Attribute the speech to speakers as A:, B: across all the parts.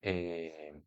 A: Eh,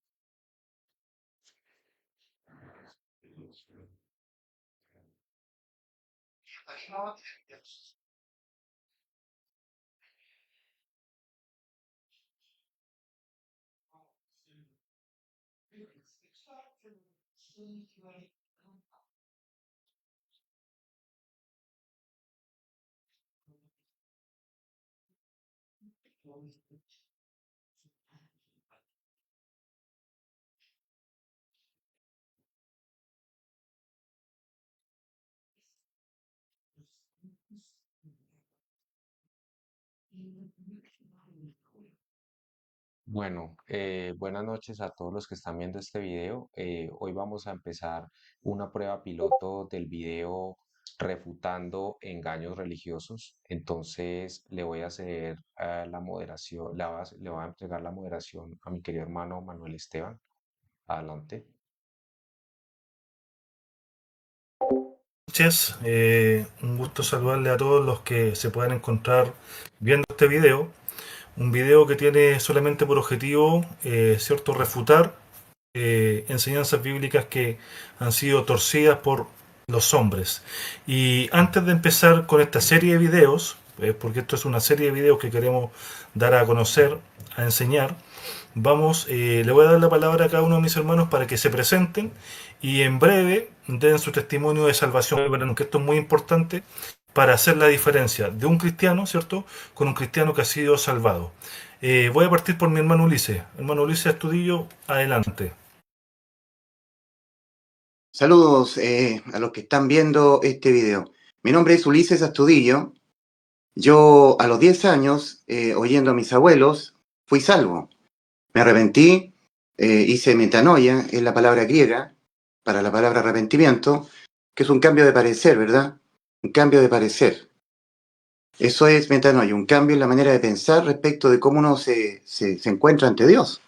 A: bueno, buenas noches a todos los que están viendo este video. Hoy vamos a empezar una prueba piloto del video refutando engaños religiosos. Entonces le voy a hacer la moderación, le voy a entregar la moderación a mi querido hermano Manuel Esteban. Adelante.
B: Noches, un gusto saludarle a todos los que se puedan encontrar viendo este video. Un video que tiene solamente por objetivo, cierto, refutar enseñanzas bíblicas que han sido torcidas por los hombres. Y antes de empezar con esta serie de videos, porque esto es una serie de videos que queremos dar a conocer, a enseñar, le voy a dar la palabra a cada uno de mis hermanos para que se presenten y en breve den su testimonio de salvación. Verán que esto es muy importante para hacer la diferencia de un cristiano, ¿cierto?, con un cristiano que ha sido salvado. Voy a partir por mi hermano Ulises. Hermano Ulises Astudillo, adelante.
C: Saludos a los que están viendo este video. Mi nombre es Ulises Astudillo. Yo a los 10 años, oyendo a mis abuelos, fui salvo. Me arrepentí, hice metanoia, es la palabra griega para la palabra arrepentimiento, que es un cambio de parecer, ¿verdad? Un cambio de parecer. Eso es metanoia, un cambio en la manera de pensar respecto de cómo uno se encuentra ante Dios.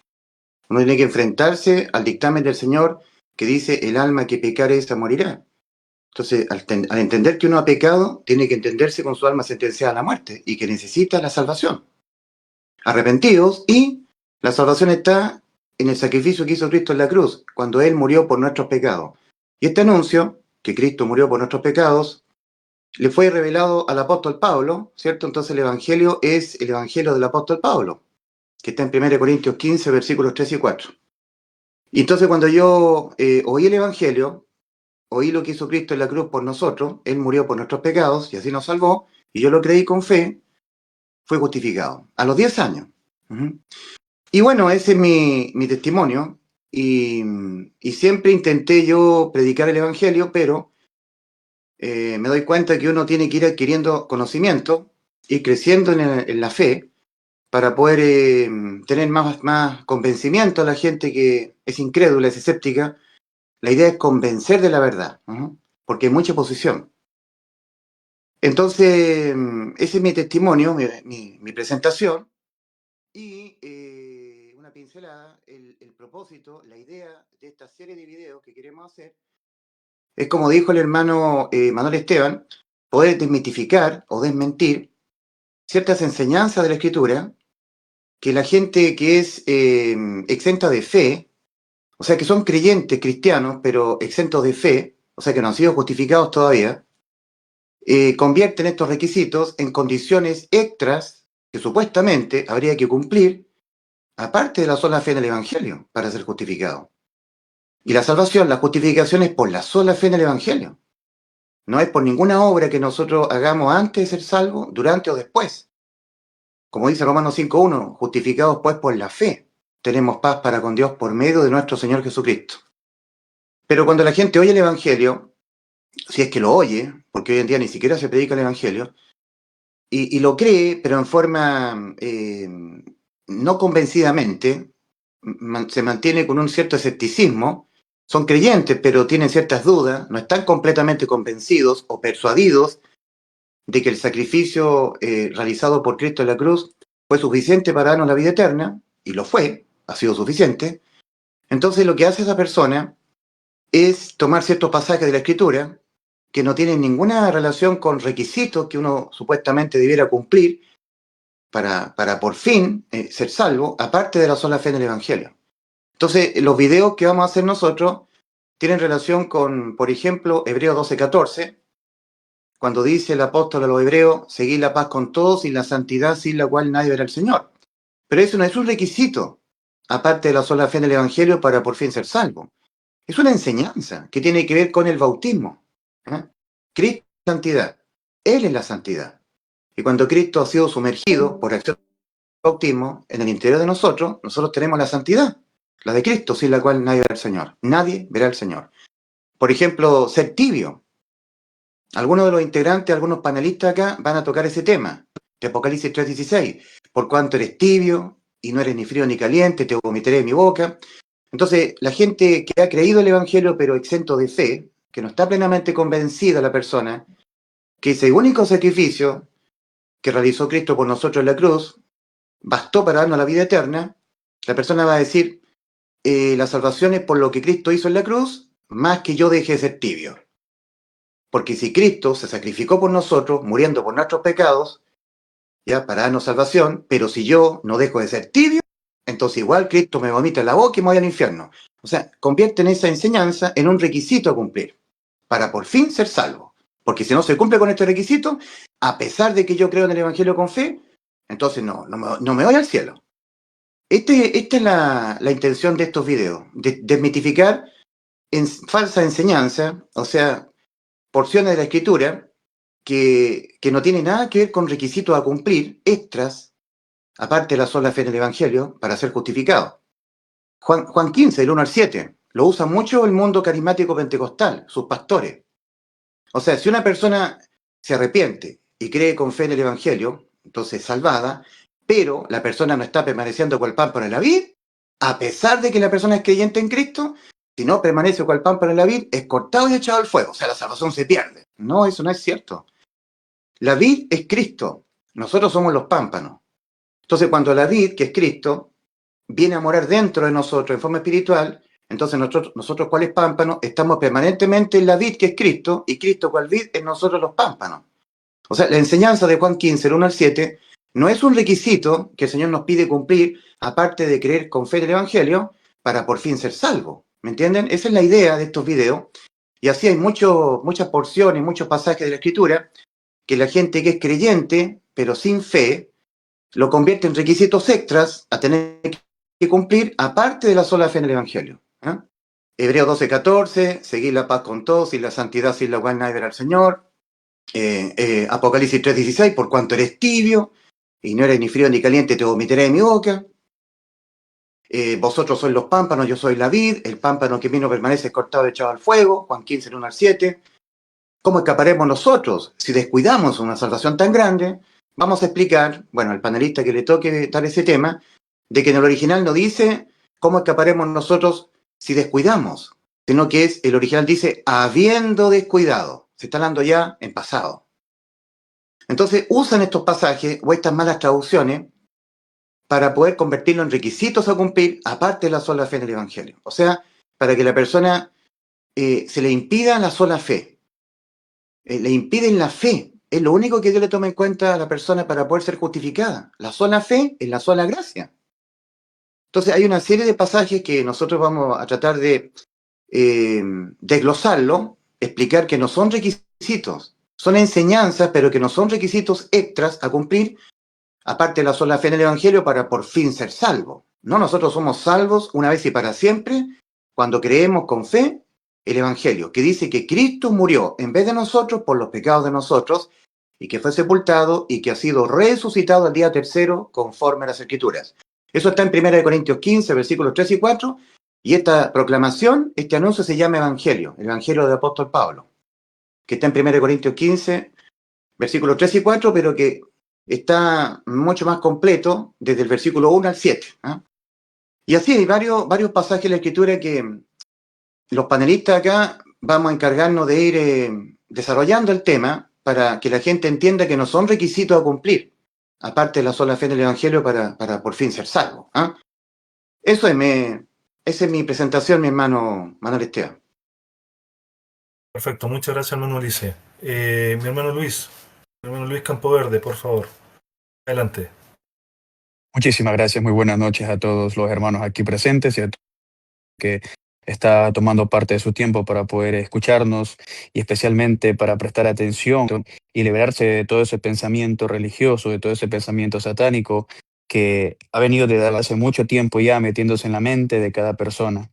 C: Uno tiene que enfrentarse al dictamen del Señor que dice: el alma que pecare esa morirá. Entonces, al entender que uno ha pecado, tiene que entenderse con su alma sentenciada a la muerte y que necesita la salvación. Arrepentidos, y la salvación está en el sacrificio que hizo Cristo en la cruz, cuando Él murió por nuestros pecados. Y este anuncio, que Cristo murió por nuestros pecados, le fue revelado al apóstol Pablo, ¿cierto? Entonces el Evangelio es el Evangelio del apóstol Pablo, que está en 1 Corintios 15, versículos 3 y 4. Y entonces cuando yo oí el Evangelio, oí lo que hizo Cristo en la cruz por nosotros, Él murió por nuestros pecados y así nos salvó, y yo lo creí con fe, fue justificado a los 10 años. Y bueno, ese es mi testimonio, y siempre intenté yo predicar el Evangelio, pero me doy cuenta que uno tiene que ir adquiriendo conocimiento y creciendo en la fe para poder tener más convencimiento a la gente que es incrédula, es escéptica. La idea es convencer de la verdad, porque hay mucha oposición. Entonces, ese es mi testimonio, mi presentación, y una pincelada, el propósito, la idea de esta serie de videos que queremos hacer es, como dijo el hermano Manuel Esteban, poder desmitificar o desmentir ciertas enseñanzas de la Escritura que la gente que es exenta de fe, o sea, que son creyentes cristianos, pero exentos de fe, o sea, que no han sido justificados todavía, convierten estos requisitos en condiciones extras que supuestamente habría que cumplir, aparte de la sola fe en el Evangelio, para ser justificado. Y la salvación, la justificación, es por la sola fe en el Evangelio. No es por ninguna obra que nosotros hagamos antes de ser salvos, durante o después. Como dice Romanos 5:1, justificados pues por la fe, tenemos paz para con Dios por medio de nuestro Señor Jesucristo. Pero cuando la gente oye el Evangelio, si es que lo oye, porque hoy en día ni siquiera se predica el Evangelio, y lo cree, pero en forma no convencidamente, se mantiene con un cierto escepticismo, son creyentes, pero tienen ciertas dudas, no están completamente convencidos o persuadidos de que el sacrificio realizado por Cristo en la cruz fue suficiente para darnos la vida eterna, y lo fue, ha sido suficiente. Entonces lo que hace esa persona es tomar ciertos pasajes de la Escritura que no tienen ninguna relación con requisitos que uno supuestamente debiera cumplir para por fin ser salvo, aparte de la sola fe en el Evangelio. Entonces, los videos que vamos a hacer nosotros tienen relación con, por ejemplo, Hebreos 12:14, cuando dice el apóstol a los hebreos, seguid la paz con todos y la santidad sin la cual nadie verá al Señor. Pero eso no es un requisito, aparte de la sola fe en el Evangelio para por fin ser salvo. Es una enseñanza que tiene que ver con el bautismo. Cristo es la santidad. Él es la santidad. Y cuando Cristo ha sido sumergido por acción del bautismo en el interior de nosotros, nosotros tenemos la santidad, la de Cristo, sin la cual nadie verá al Señor. Nadie verá al Señor. Por ejemplo, ser tibio. Algunos de los integrantes, algunos panelistas acá van a tocar ese tema, de Apocalipsis 3:16. Por cuanto eres tibio y no eres ni frío ni caliente, te vomitaré de mi boca. Entonces, la gente que ha creído el Evangelio pero exento de fe, que no está plenamente convencida la persona, que ese único sacrificio que realizó Cristo por nosotros en la cruz bastó para darnos la vida eterna, la persona va a decir, la salvación es por lo que Cristo hizo en la cruz, más que yo deje de ser tibio. Porque si Cristo se sacrificó por nosotros, muriendo por nuestros pecados, ya para darnos salvación, pero si yo no dejo de ser tibio, entonces igual Cristo me vomita en la boca y me voy al infierno. O sea, convierten esa enseñanza en un requisito a cumplir, para por fin ser salvo. Porque si no se cumple con este requisito, a pesar de que yo creo en el Evangelio con fe, entonces no me voy al cielo. Esta es la intención de estos videos, desmitificar falsa enseñanza, o sea, porciones de la Escritura que no tienen nada que ver con requisitos a cumplir, extras, aparte de la sola fe en el Evangelio, para ser justificado. Juan 15, del 1 al 7, lo usa mucho el mundo carismático pentecostal, sus pastores. O sea, si una persona se arrepiente y cree con fe en el Evangelio, entonces es salvada, pero la persona no está permaneciendo cual pámpano en la vid, a pesar de que la persona es creyente en Cristo, si no permanece cual pámpano en la vid, es cortado y echado al fuego. O sea, la salvación se pierde. No, eso no es cierto. La vid es Cristo. Nosotros somos los pámpanos. Entonces, cuando la vid, que es Cristo, viene a morar dentro de nosotros en forma espiritual, entonces nosotros cuales pámpanos, estamos permanentemente en la vid, que es Cristo, y Cristo cual vid en nosotros los pámpanos. O sea, la enseñanza de Juan 15, del 1 al 7, no es un requisito que el Señor nos pide cumplir, aparte de creer con fe en el Evangelio, para por fin ser salvo. ¿Me entienden? Esa es la idea de estos videos. Y así hay muchas porciones, muchos pasajes de la Escritura, que la gente que es creyente, pero sin fe, lo convierte en requisitos extras a tener que cumplir, aparte de la sola fe en el Evangelio. Hebreos 12:14, seguir la paz con todos y la santidad sin la cual nadie verá al Señor. Apocalipsis 3:16, por cuanto eres tibio y no eres ni frío ni caliente, te vomitaré de mi boca. Vosotros sois los pámpanos, yo soy la vid, el pámpano que vino permanece cortado y echado al fuego. Juan 15, del 1 al 7. ¿Cómo escaparemos nosotros si descuidamos una salvación tan grande? Vamos a explicar, bueno, al panelista que le toque dar ese tema, de que en el original no dice cómo escaparemos nosotros si descuidamos, sino que el original dice habiendo descuidado. Se está hablando ya en pasado. Entonces usan estos pasajes o estas malas traducciones para poder convertirlo en requisitos a cumplir, aparte de la sola fe en el Evangelio. O sea, para que la persona se le impida la sola fe. Le impiden la fe. Es lo único que Dios le toma en cuenta a la persona para poder ser justificada. La sola fe es la sola gracia. Entonces hay una serie de pasajes que nosotros vamos a tratar de desglosarlo, explicar que no son requisitos, son enseñanzas, pero que no son requisitos extras a cumplir, aparte de la sola fe en el Evangelio, para por fin ser salvo. No, nosotros somos salvos una vez y para siempre cuando creemos con fe el Evangelio, que dice que Cristo murió en vez de nosotros por los pecados de nosotros y que fue sepultado y que ha sido resucitado al día tercero conforme a las Escrituras. Eso está en 1 Corintios 15, versículos 3 y 4, y esta proclamación, este anuncio se llama Evangelio, el Evangelio del apóstol Pablo, que está en 1 Corintios 15, versículos 3 y 4, pero que está mucho más completo desde el versículo 1 al 7. Y así hay varios pasajes de la Escritura que los panelistas acá vamos a encargarnos de ir desarrollando el tema para que la gente entienda que no son requisitos a cumplir, aparte de la sola fe en el Evangelio para por fin ser salvo. Esa es mi presentación, mi hermano Manuel Esteban.
B: Perfecto, muchas gracias, hermano Ulises. Mi hermano Luis Campoverde, por favor, adelante.
D: Muchísimas gracias, muy buenas noches a todos los hermanos aquí presentes y a que está tomando parte de su tiempo para poder escucharnos y especialmente para prestar atención y liberarse de todo ese pensamiento religioso, de todo ese pensamiento satánico que ha venido desde hace mucho tiempo ya metiéndose en la mente de cada persona.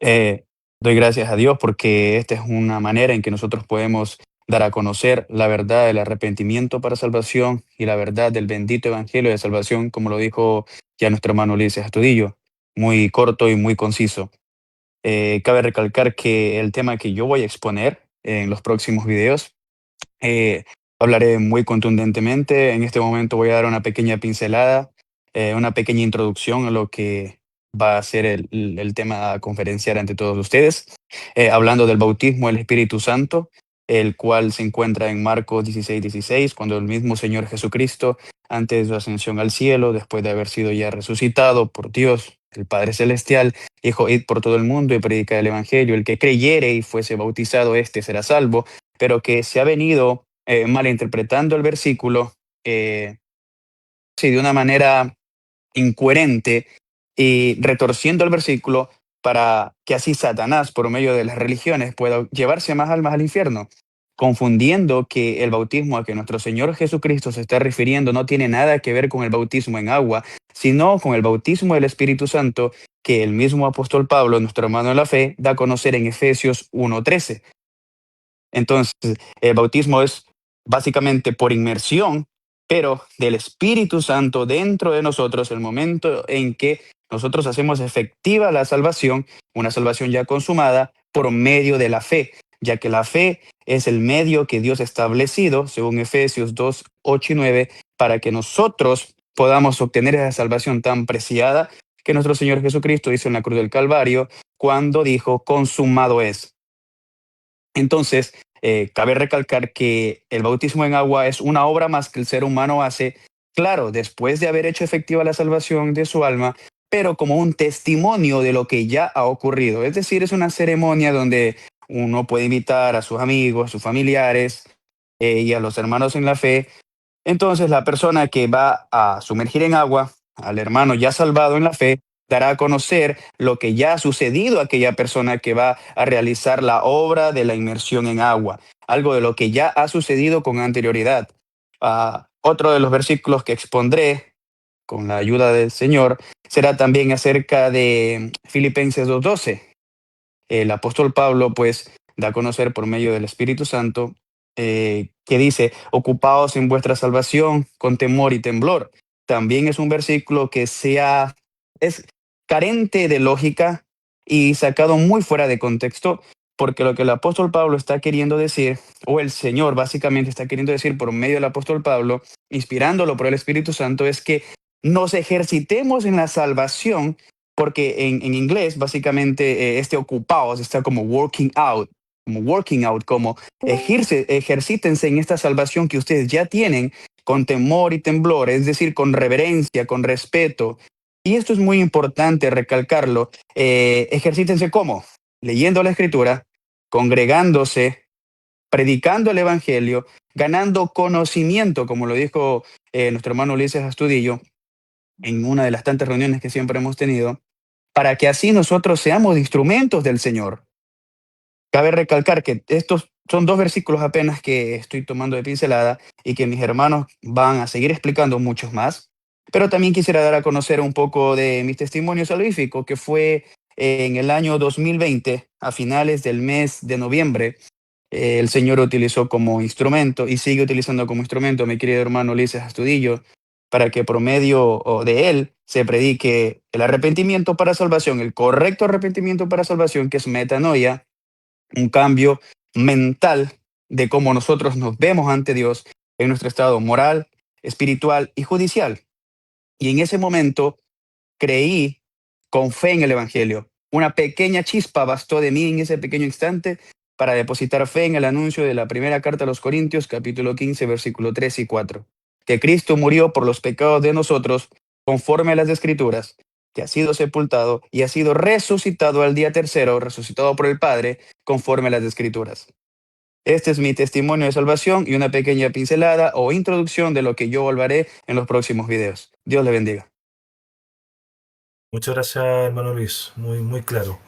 D: Eh, Doy gracias a Dios porque esta es una manera en que nosotros podemos dar a conocer la verdad del arrepentimiento para salvación y la verdad del bendito evangelio de salvación, como lo dijo ya nuestro hermano Ulises Astudillo, muy corto y muy conciso. Cabe recalcar que el tema que yo voy a exponer en los próximos videos, eh, hablaré muy contundentemente. En este momento voy a dar una pequeña pincelada, una pequeña introducción a lo que va a ser el tema a conferenciar ante todos ustedes, hablando del bautismo del Espíritu Santo, el cual se encuentra en Marcos 16:16, cuando el mismo Señor Jesucristo, antes de su ascensión al cielo, después de haber sido ya resucitado por Dios, el Padre Celestial, dijo: id por todo el mundo y predica el Evangelio. El que creyere y fuese bautizado, éste será salvo, pero que se ha venido malinterpretando el versículo, sí, de una manera incoherente y retorciendo el versículo para que así Satanás, por medio de las religiones, pueda llevarse más almas al infierno, confundiendo que el bautismo a que nuestro Señor Jesucristo se está refiriendo no tiene nada que ver con el bautismo en agua, sino con el bautismo del Espíritu Santo que el mismo apóstol Pablo, nuestro hermano en la fe, da a conocer en Efesios 1:13. Entonces, el bautismo es básicamente por inmersión, pero del Espíritu Santo dentro de nosotros, el momento en que nosotros hacemos efectiva la salvación, una salvación ya consumada, por medio de la fe, ya que la fe es el medio que Dios ha establecido, según Efesios 2:8 y 9, para que nosotros podamos obtener esa salvación tan preciada que nuestro Señor Jesucristo hizo en la cruz del Calvario cuando dijo: consumado es. Entonces, cabe recalcar que el bautismo en agua es una obra más que el ser humano hace, claro, después de haber hecho efectiva la salvación de su alma, pero como un testimonio de lo que ya ha ocurrido. Es decir, es una ceremonia donde uno puede invitar a sus amigos, sus familiares y a los hermanos en la fe. Entonces, la persona que va a sumergir en agua al hermano ya salvado en la fe dará a conocer lo que ya ha sucedido a aquella persona que va a realizar la obra de la inmersión en agua, algo de lo que ya ha sucedido con anterioridad. Otro de los versículos que expondré con la ayuda del Señor será también acerca de Filipenses 2:12. El apóstol Pablo, pues, da a conocer por medio del Espíritu Santo, que dice: ocupaos en vuestra salvación con temor y temblor. También es un versículo que es carente de lógica y sacado muy fuera de contexto, porque lo que el apóstol Pablo está queriendo decir, o el Señor básicamente está queriendo decir por medio del apóstol Pablo, inspirándolo por el Espíritu Santo, es que nos ejercitemos en la salvación, porque en inglés básicamente este ocupaos está como working out, como ejercítense en esta salvación que ustedes ya tienen con temor y temblor, es decir, con reverencia, con respeto. Y esto es muy importante recalcarlo. Ejercítense ¿cómo? Leyendo la escritura, congregándose, predicando el evangelio, ganando conocimiento, como lo dijo nuestro hermano Ulises Astudillo en una de las tantas reuniones que siempre hemos tenido, para que así nosotros seamos instrumentos del Señor. Cabe recalcar que estos son dos versículos apenas que estoy tomando de pincelada y que mis hermanos van a seguir explicando muchos más, pero también quisiera dar a conocer un poco de mi testimonio salvífico, que fue en el año 2020, a finales del mes de noviembre. El Señor utilizó como instrumento y sigue utilizando como instrumento a mi querido hermano Ulises Astudillo, para que por medio de él se predique el arrepentimiento para salvación, el correcto arrepentimiento para salvación, que es metanoia, un cambio mental de cómo nosotros nos vemos ante Dios en nuestro estado moral, espiritual y judicial. Y en ese momento creí con fe en el Evangelio. Una pequeña chispa bastó de mí en ese pequeño instante para depositar fe en el anuncio de la primera carta a los Corintios, capítulo 15, versículo 3 y 4. Que Cristo murió por los pecados de nosotros, conforme a las Escrituras, que ha sido sepultado y ha sido resucitado al día tercero, resucitado por el Padre, conforme a las Escrituras. Este es mi testimonio de salvación y una pequeña pincelada o introducción de lo que yo hablaré en los próximos videos. Dios le bendiga.
B: Muchas gracias, hermano Luis, muy claro.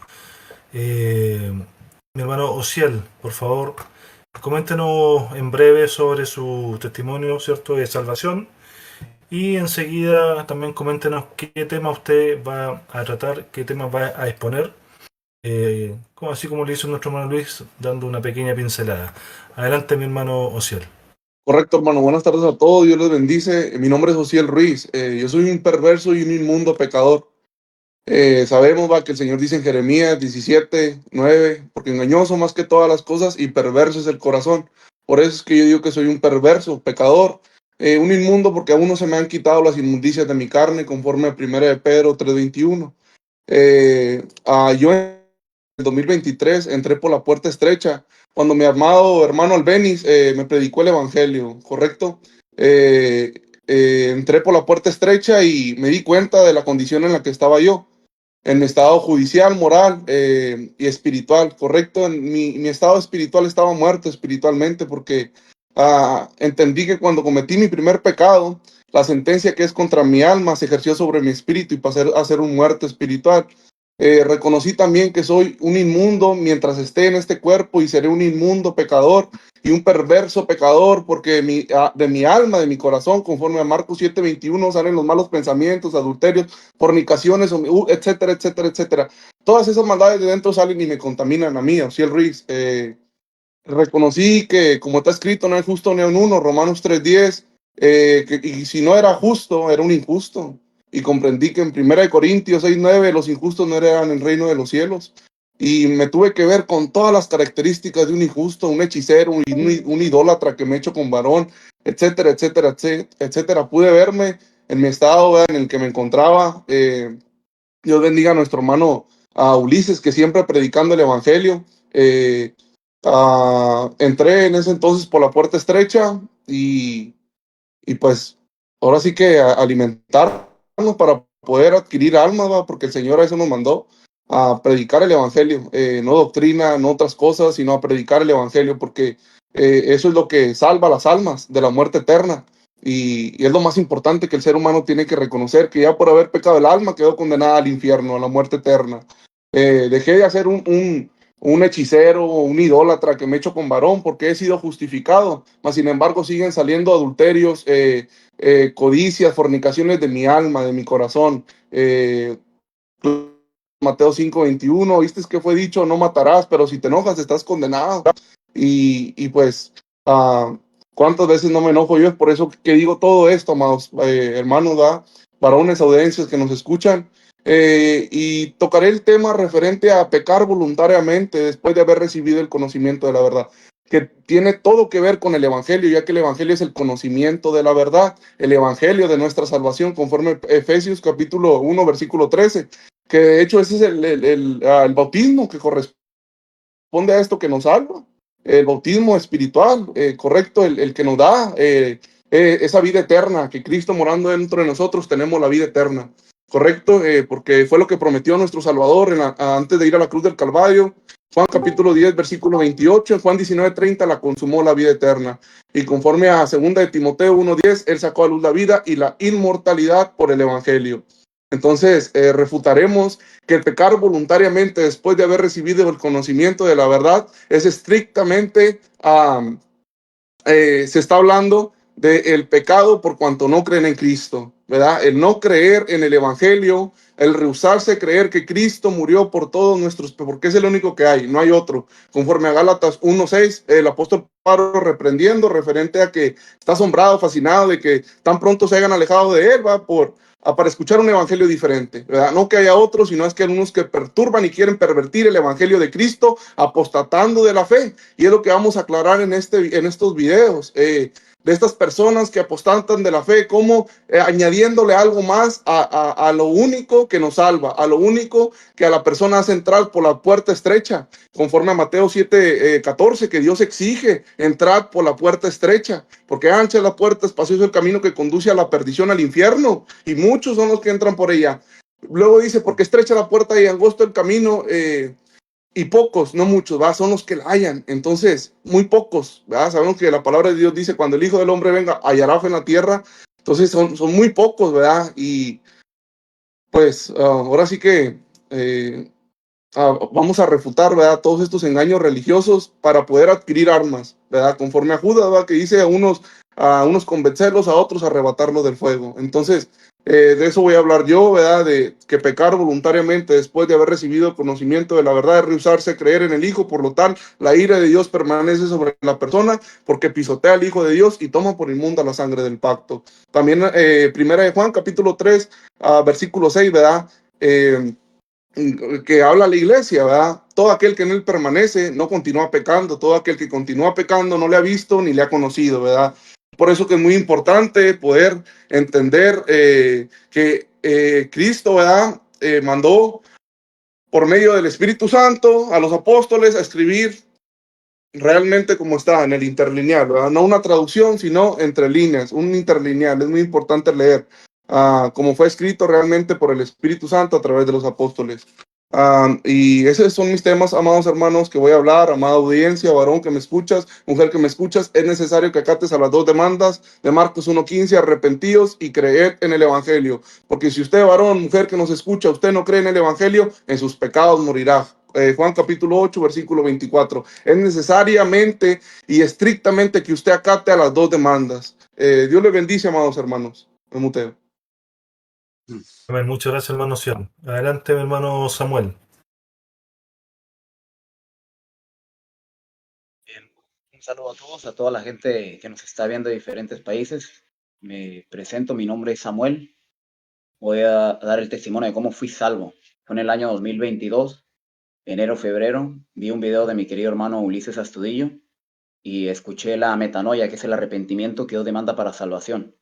B: Mi hermano Ociel, por favor, coméntenos en breve sobre su testimonio, ¿cierto?, de salvación. Y enseguida también coméntenos qué tema usted va a tratar, qué tema va a exponer, así como le hizo nuestro hermano Luis, dando una pequeña pincelada. Adelante, mi hermano Ociel.
E: Correcto, hermano. Buenas tardes a todos. Dios les bendice. Mi nombre es Josiel Ruiz. Yo soy un perverso y un inmundo pecador. Sabemos, va, que el Señor dice en Jeremías 17:9, porque engañoso más que todas las cosas y perverso es el corazón. Por eso es que yo digo que soy un perverso, pecador, un inmundo, porque aún no se me han quitado las inmundicias de mi carne, conforme a 1 de Pedro 3:21. Yo en el 2023 entré por la puerta estrecha, cuando mi amado hermano Albeniz me predicó el Evangelio, ¿correcto? Eh, Entré por la puerta estrecha y me di cuenta de la condición en la que estaba yo, en mi estado judicial, moral y espiritual, ¿correcto? Mi estado espiritual estaba muerto espiritualmente porque entendí que cuando cometí mi primer pecado, la sentencia que es contra mi alma se ejerció sobre mi espíritu y pasé a ser un muerto espiritual. Reconocí también que soy un inmundo mientras esté en este cuerpo y seré un inmundo pecador y un perverso pecador porque de mi alma, de mi corazón, conforme a Marcos 7:21, salen los malos pensamientos, adulterios, fornicaciones, etcétera, etcétera, etcétera. Todas esas maldades de dentro salen y me contaminan a mí, Ociel Ruiz. Reconocí que, como está escrito, no hay justo ni un uno, Romanos 3:10, y si no era justo, era un injusto. Y comprendí que en 1 Corintios 6:9 los injustos no heredan el reino de los cielos. Y me tuve que ver con todas las características de un injusto, un hechicero, un idólatra que me echo con varón, etcétera, etcétera, etcétera, etcétera. Pude verme en mi estado, ¿verdad?, en el que me encontraba. Dios bendiga a nuestro hermano Ulises, que siempre predicando el Evangelio. Entré en ese entonces por la puerta estrecha y pues ahora sí que alimentarnos para poder adquirir almas, ¿va? Porque el Señor a eso nos mandó, a predicar el Evangelio, no doctrina, no otras cosas, sino a predicar el Evangelio, porque eso es lo que salva las almas de la muerte eterna. Y es lo más importante que el ser humano tiene que reconocer, que ya por haber pecado el alma quedó condenada al infierno, a la muerte eterna. Dejé de hacer un hechicero o un idólatra que me echo con varón porque he sido justificado, mas sin embargo siguen saliendo adulterios, codicias, fornicaciones de mi alma, de mi corazón. Mateo 5:21, viste que fue dicho, no matarás, pero si te enojas estás condenado. Y pues, ¿cuántas veces no me enojo yo? Es por eso que digo todo esto, amados hermanos, varones, audiencias que nos escuchan. Y tocaré el tema referente a pecar voluntariamente después de haber recibido el conocimiento de la verdad, que tiene todo que ver con el Evangelio, ya que el Evangelio es el conocimiento de la verdad, el Evangelio de nuestra salvación, conforme a Efesios capítulo 1, versículo 13, que de hecho ese es el bautismo que corresponde a esto que nos salva, el bautismo espiritual, correcto, el que nos da esa vida eterna, que Cristo morando dentro de nosotros tenemos la vida eterna, correcto, porque fue lo que prometió nuestro Salvador antes de ir a la cruz del Calvario. Juan capítulo 10, versículo 28, en Juan 19:30 la consumó la vida eterna. Y conforme a 2 de Timoteo 1:10, él sacó a luz la vida y la inmortalidad por el Evangelio. Entonces, refutaremos que el pecar voluntariamente después de haber recibido el conocimiento de la verdad es estrictamente, se está hablando del pecado por cuanto no creen en Cristo, ¿verdad? El no creer en el Evangelio, el rehusarse a creer que Cristo murió por todos nuestros, porque es el único que hay, no hay otro. Conforme a Gálatas 1:6, el apóstol Pablo reprendiendo referente a que está asombrado, fascinado de que tan pronto se hayan alejado de él, va para escuchar un evangelio diferente, ¿verdad? No que haya otros, sino es que hay unos que perturban y quieren pervertir el evangelio de Cristo, apostatando de la fe. Y es lo que vamos a aclarar en estos videos. De estas personas que apostatan de la fe, como añadiéndole algo más a lo único que nos salva, a lo único que a la persona hace entrar por la puerta estrecha, conforme a Mateo 7:14, que Dios exige entrar por la puerta estrecha, porque ancha es la puerta, espacioso el camino que conduce a la perdición, al infierno, y muchos son los que entran por ella. Luego dice, porque estrecha la puerta y angosto el camino, y pocos, no muchos, ¿va? Son los que la hallan. Entonces, muy pocos, ¿va? Sabemos que la palabra de Dios dice, cuando el Hijo del Hombre venga, hallará fe en la tierra. Entonces, son muy pocos, ¿verdad? Y pues ahora sí que vamos a refutar, ¿verdad?, todos estos engaños religiosos para poder adquirir armas, ¿verdad? Conforme a Judas, ¿verdad?, que dice a unos convencerlos, a otros arrebatarlos del fuego. Entonces, de eso voy a hablar yo, ¿verdad?, de que pecar voluntariamente después de haber recibido conocimiento de la verdad es rehusarse a creer en el Hijo. Por lo tal, la ira de Dios permanece sobre la persona porque pisotea al Hijo de Dios y toma por inmunda la sangre del pacto. También, primera de Juan, capítulo 3, versículo 6, ¿verdad?, que habla la iglesia, ¿verdad? Todo aquel que en él permanece no continúa pecando, todo aquel que continúa pecando no le ha visto ni le ha conocido, ¿verdad? Por eso que es muy importante poder entender que Cristo, ¿verdad?, mandó por medio del Espíritu Santo a los apóstoles a escribir realmente como está en el interlineal, ¿verdad? No una traducción, sino entre líneas, un interlineal. Es muy importante leer como fue escrito realmente por el Espíritu Santo a través de los apóstoles. Y esos son mis temas, amados hermanos, que voy a hablar, amada audiencia, varón que me escuchas, mujer que me escuchas. Es necesario que acates a las dos demandas de Marcos 1:15, arrepentíos y creed en el Evangelio. Porque si usted, varón, mujer que nos escucha, usted no cree en el Evangelio, en sus pecados morirá. Juan capítulo 8, versículo 24. Es necesariamente y estrictamente que usted acate a las dos demandas. Dios le bendice, amados hermanos. Me muteo.
B: Amén. Muchas gracias, hermano Cian. Adelante, mi hermano Samuel.
F: Bien, un saludo a todos, a toda la gente que nos está viendo de diferentes países. Me presento, mi nombre es Samuel. Voy a dar el testimonio de cómo fui salvo. Fue en el año 2022, enero, febrero. Vi un video de mi querido hermano Ulises Astudillo y escuché la metanoia, que es el arrepentimiento que Dios demanda para salvación,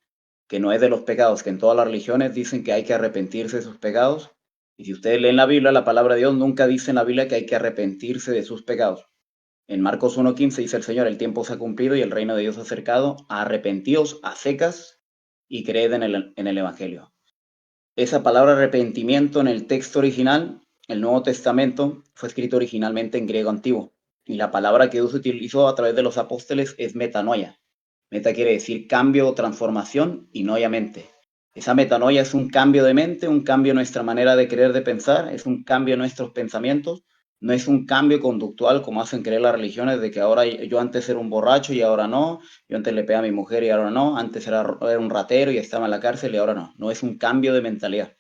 F: que no es de los pecados, que en todas las religiones dicen que hay que arrepentirse de sus pecados. Y si ustedes leen la Biblia, la palabra de Dios nunca dice en la Biblia que hay que arrepentirse de sus pecados. En Marcos 1:15 dice el Señor, el tiempo se ha cumplido y el reino de Dios se ha acercado, arrepentíos a secas y creed en el Evangelio. Esa palabra arrepentimiento en el texto original, el Nuevo Testamento, fue escrito originalmente en griego antiguo. Y la palabra que Dios utilizó a través de los apóstoles es metanoia. Meta quiere decir cambio o transformación y noia mente. Esa metanoia es un cambio de mente, un cambio en nuestra manera de creer, de pensar, es un cambio en nuestros pensamientos, no es un cambio conductual como hacen creer las religiones de que ahora yo antes era un borracho y ahora no, yo antes le pegaba a mi mujer y ahora no, antes era un ratero y estaba en la cárcel y ahora no. No es un cambio de mentalidad.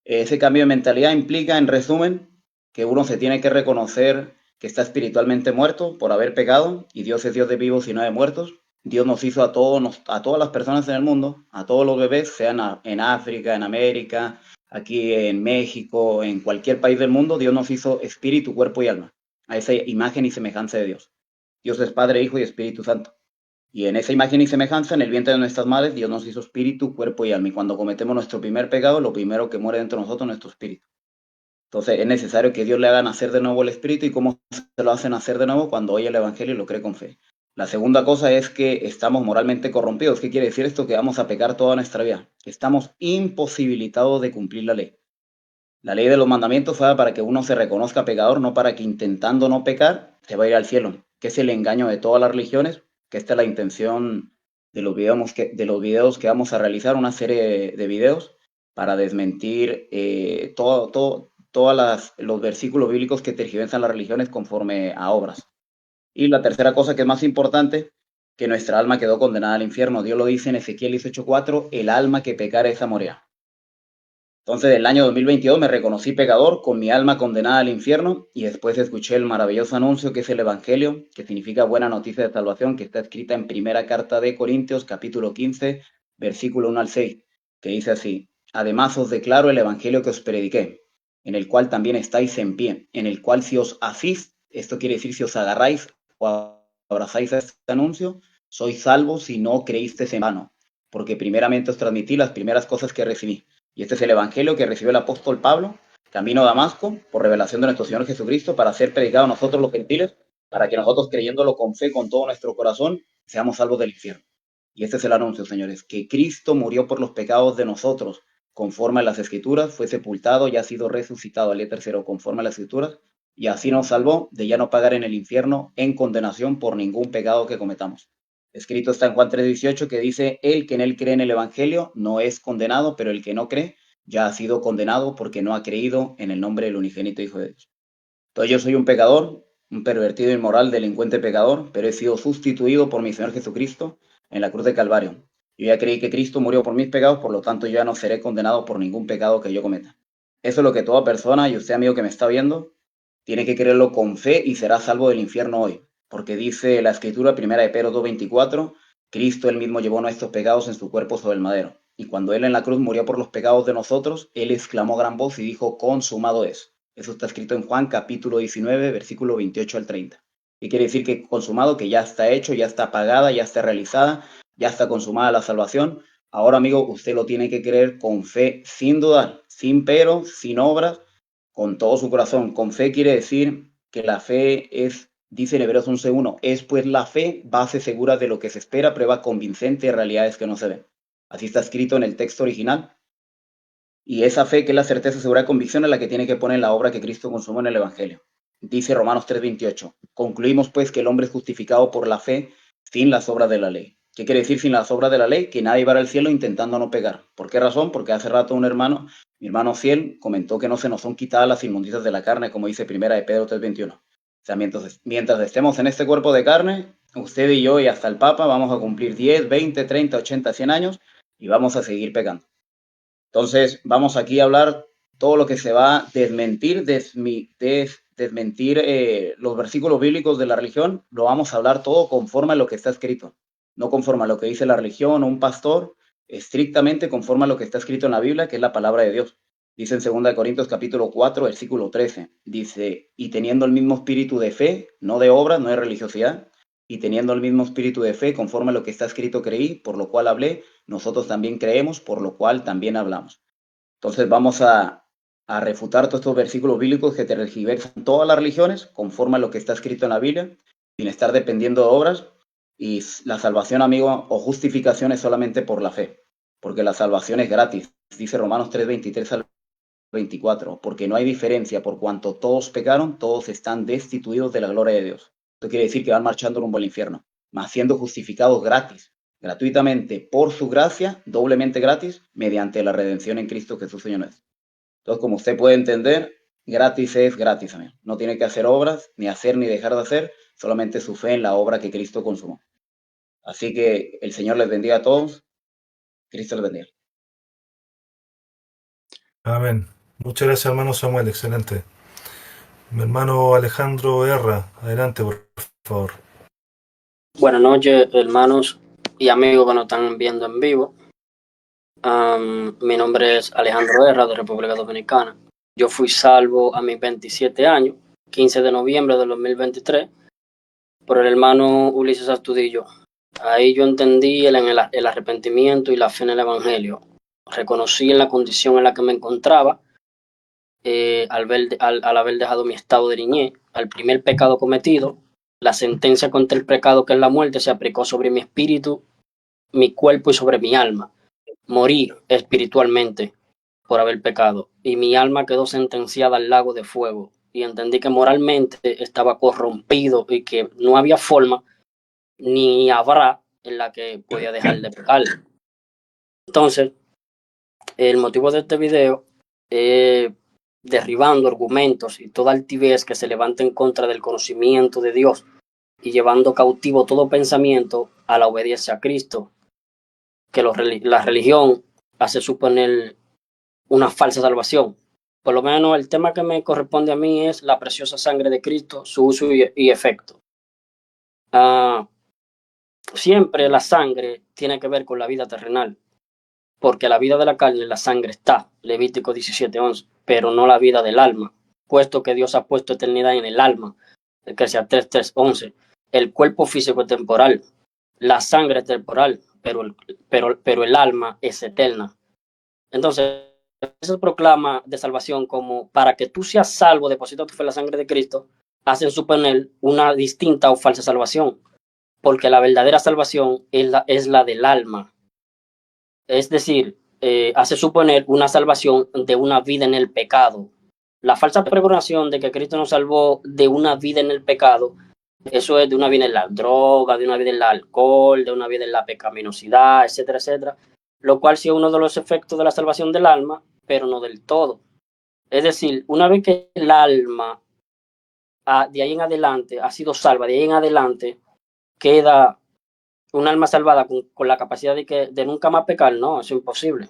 F: Ese cambio de mentalidad implica, en resumen, que uno se tiene que reconocer que está espiritualmente muerto por haber pecado y Dios es Dios de vivos y no de muertos. Dios nos hizo a todas las personas en el mundo, a todos los bebés, sean en África, en América, aquí en México, en cualquier país del mundo. Dios nos hizo espíritu, cuerpo y alma, a esa imagen y semejanza de Dios. Dios es Padre, Hijo y Espíritu Santo. Y en esa imagen y semejanza, en el vientre de nuestras madres, Dios nos hizo espíritu, cuerpo y alma. Y cuando cometemos nuestro primer pecado, lo primero que muere dentro de nosotros es nuestro espíritu. Entonces es necesario que Dios le haga nacer de nuevo el espíritu. ¿Y cómo se lo hace nacer de nuevo? Cuando oye el evangelio y lo cree con fe. La segunda cosa es que estamos moralmente corrompidos. ¿Qué quiere decir esto? Que vamos a pecar toda nuestra vida. Estamos imposibilitados de cumplir la ley. La ley de los mandamientos fue para que uno se reconozca pecador, no para que intentando no pecar se va a ir al cielo, que es el engaño de todas las religiones, que esta es la intención de los videos que vamos a realizar, una serie de videos para desmentir todos los versículos bíblicos que tergiversan las religiones conforme a obras. Y la tercera cosa que es más importante, que nuestra alma quedó condenada al infierno. Dios lo dice en Ezequiel 18:4, el alma que pecare esa morirá. Entonces, el año 2022 me reconocí pecador, con mi alma condenada al infierno, y después escuché el maravilloso anuncio que es el Evangelio, que significa buena noticia de salvación, que está escrita en primera carta de Corintios, capítulo 15, versículo 1 al 6, que dice así: además os declaro el Evangelio que os prediqué, en el cual también estáis en pie, en el cual si os asís, esto quiere decir si os agarráis o abrazáis a este anuncio, sois salvos si no creísteis en vano, porque primeramente os transmití las primeras cosas que recibí. Y este es el evangelio que recibió el apóstol Pablo, camino a Damasco, por revelación de nuestro Señor Jesucristo, para ser predicado a nosotros los gentiles, para que nosotros, creyéndolo con fe, con todo nuestro corazón, seamos salvos del infierno. Y este es el anuncio, señores, que Cristo murió por los pecados de nosotros, conforme a las Escrituras, fue sepultado y ha sido resucitado al día tercero, conforme a las Escrituras, y así nos salvó de ya no pagar en el infierno en condenación por ningún pecado que cometamos. Escrito está en Juan 3:18 que dice, el que en él cree en el Evangelio no es condenado, pero el que no cree ya ha sido condenado porque no ha creído en el nombre del unigénito Hijo de Dios. Entonces yo soy un pecador, un pervertido inmoral, delincuente pecador, pero he sido sustituido por mi Señor Jesucristo en la cruz de Calvario. Yo ya creí que Cristo murió por mis pecados, por lo tanto yo ya no seré condenado por ningún pecado que yo cometa. Eso es lo que toda persona, y usted amigo que me está viendo, tiene que creerlo con fe y será salvo del infierno hoy. Porque dice la Escritura, 1 de Pedro 2:24, Cristo él mismo llevó nuestros pecados en su cuerpo sobre el madero. Y cuando él en la cruz murió por los pecados de nosotros, él exclamó a gran voz y dijo, consumado es. Eso está escrito en Juan capítulo 19, versículo 28 al 30. Y quiere decir que consumado, que ya está hecho, ya está pagada, ya está realizada, ya está consumada la salvación. Ahora, amigo, usted lo tiene que creer con fe, sin dudar, sin pero, sin obras, con todo su corazón. Con fe quiere decir que la fe es, dice en Hebreos 11:1, es pues la fe base segura de lo que se espera, prueba convincente de realidades que no se ven. Así está escrito en el texto original. Y esa fe, que es la certeza segura de convicción, es la que tiene que poner en la obra que Cristo consumó en el Evangelio. Dice Romanos 3:28. Concluimos pues que el hombre es justificado por la fe sin las obras de la ley. ¿Qué quiere decir sin las obras de la ley? Que nadie va al cielo intentando no pecar. ¿Por qué razón? Porque hace rato mi hermano fiel, comentó que no se nos son quitadas las inmundicias de la carne, como dice 1 de Pedro 3:21. O sea, mientras estemos en este cuerpo de carne, usted y yo y hasta el Papa vamos a cumplir 10, 20, 30, 80, 100 años y vamos a seguir pecando. Entonces, vamos aquí a hablar todo lo que se va a desmentir, los versículos bíblicos de la religión, lo vamos a hablar todo conforme a lo que está escrito, no conforme a lo que dice la religión o un pastor, estrictamente conforme a lo que está escrito en la Biblia, que es la palabra de Dios. Dice en 2 Corintios capítulo 4, versículo 13, dice, y teniendo el mismo espíritu de fe, no de obras, no de religiosidad, y teniendo el mismo espíritu de fe, conforme a lo que está escrito creí, por lo cual hablé, nosotros también creemos, por lo cual también hablamos. Entonces vamos a refutar todos estos versículos bíblicos que tergiversan todas las religiones, conforme a lo que está escrito en la Biblia, sin estar dependiendo de obras, y la salvación, amigo, o justificación es solamente por la fe, porque la salvación es gratis, dice Romanos 3:23 al 24, porque no hay diferencia, por cuanto todos pecaron, todos están destituidos de la gloria de Dios. Esto quiere decir que van marchando rumbo al infierno, mas siendo justificados gratis, gratuitamente, por su gracia, doblemente gratis, mediante la redención en Cristo Jesús, Señor nuestro. Entonces, como usted puede entender, gratis es gratis, amigo. No tiene que hacer obras, ni hacer ni dejar de hacer, solamente su fe en la obra que Cristo consumó. Así que el Señor les bendiga a todos. Cristo les bendiga.
B: Amén. Muchas gracias, hermano Samuel. Excelente. Mi hermano Alejandro Herra, adelante, por favor.
G: Buenas noches, hermanos y amigos que nos están viendo en vivo. Mi nombre es Alejandro Herra, de República Dominicana. Yo fui salvo a mis 27 años, 15 de noviembre del 2023, por el hermano Ulises Astudillo. Ahí yo entendí el arrepentimiento y la fe en el Evangelio. Reconocí en la condición en la que me encontraba, al haber dejado mi estado de niñez, al primer pecado cometido. La sentencia contra el pecado, que es la muerte, se aplicó sobre mi espíritu, mi cuerpo y sobre mi alma. Morí espiritualmente por haber pecado y mi alma quedó sentenciada al lago de fuego. Y entendí que moralmente estaba corrompido y que no había forma ni habrá en la que podía dejar de pecar. Entonces, el motivo de este video es derribando argumentos y toda altivez que se levanta en contra del conocimiento de Dios y llevando cautivo todo pensamiento a la obediencia a Cristo, que la religión hace suponer una falsa salvación. Por lo menos el tema que me corresponde a mí es la preciosa sangre de Cristo, su uso y efecto. Siempre la sangre tiene que ver con la vida terrenal, porque la vida de la carne en la sangre está, Levítico 17:11, pero no la vida del alma, puesto que Dios ha puesto eternidad en el alma, Eclesiastés 3:11. El cuerpo físico es temporal, la sangre es temporal, pero el alma es eterna. Entonces, eso proclama de salvación como para que tú seas salvo, deposita tu fe en la sangre de Cristo, hacen suponer una distinta o falsa salvación, porque la verdadera salvación es la del alma. Es decir, hace suponer una salvación de una vida en el pecado. La falsa pregonación de que Cristo nos salvó de una vida en el pecado, eso es de una vida en la droga, de una vida en el alcohol, de una vida en la pecaminosidad, etcétera, etcétera. Lo cual sí es uno de los efectos de la salvación del alma, pero no del todo. Es decir, una vez que el alma de ahí en adelante ha sido salva, de ahí en adelante queda un alma salvada con la capacidad de nunca más pecar, no, eso es imposible.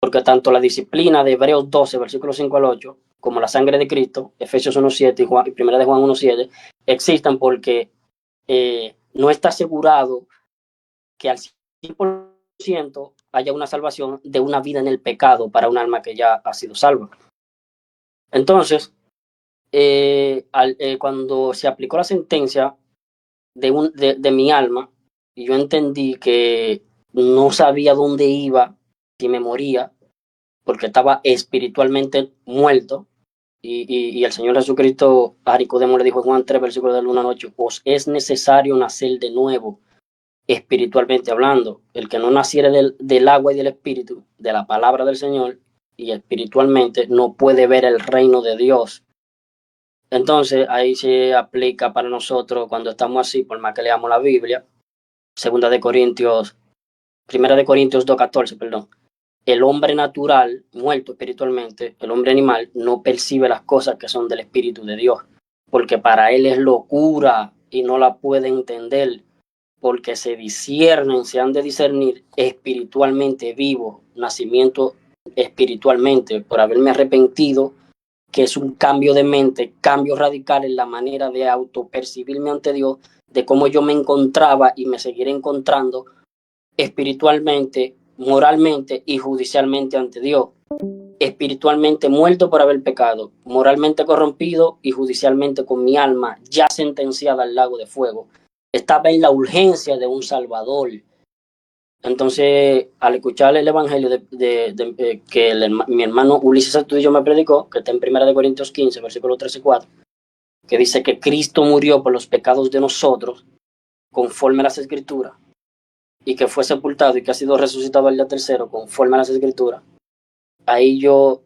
G: Porque tanto la disciplina de Hebreos 12, versículos 5 al 8, como la sangre de Cristo, Efesios 1.7 y Primera de Juan 1.7, existen porque no está asegurado que al 100% haya una salvación de una vida en el pecado para un alma que ya ha sido salva. Entonces, cuando se aplicó la sentencia de mi alma, y yo entendí que no sabía dónde iba, si me moría, porque estaba espiritualmente muerto, y el Señor Jesucristo a Nicodemo le dijo en Juan 3, versículos del 1 al 8, os es necesario nacer de nuevo, espiritualmente hablando. El que no naciere del agua y del espíritu, de la palabra del Señor, y espiritualmente, no puede ver el reino de Dios. Entonces, ahí se aplica para nosotros cuando estamos así, por más que leamos la Biblia, Primera de Corintios 2:14, perdón. El hombre natural, muerto espiritualmente, el hombre animal, no percibe las cosas que son del Espíritu de Dios, porque para él es locura y no la puede entender, porque se han de discernir espiritualmente vivo, nacimiento espiritualmente, por haberme arrepentido, que es un cambio de mente, cambio radical en la manera de autopercibirme ante Dios, de cómo yo me encontraba y me seguiré encontrando espiritualmente, moralmente y judicialmente ante Dios. Espiritualmente muerto por haber pecado, moralmente corrompido y judicialmente con mi alma ya sentenciada al lago de fuego. Estaba en la urgencia de un Salvador. Entonces, al escuchar el evangelio que mi hermano Ulises Astudillo me predicó, que está en 1 Corintios 15, versículo 13 y 4, que dice que Cristo murió por los pecados de nosotros, conforme a las Escrituras, y que fue sepultado y que ha sido resucitado al día tercero, conforme a las Escrituras, ahí yo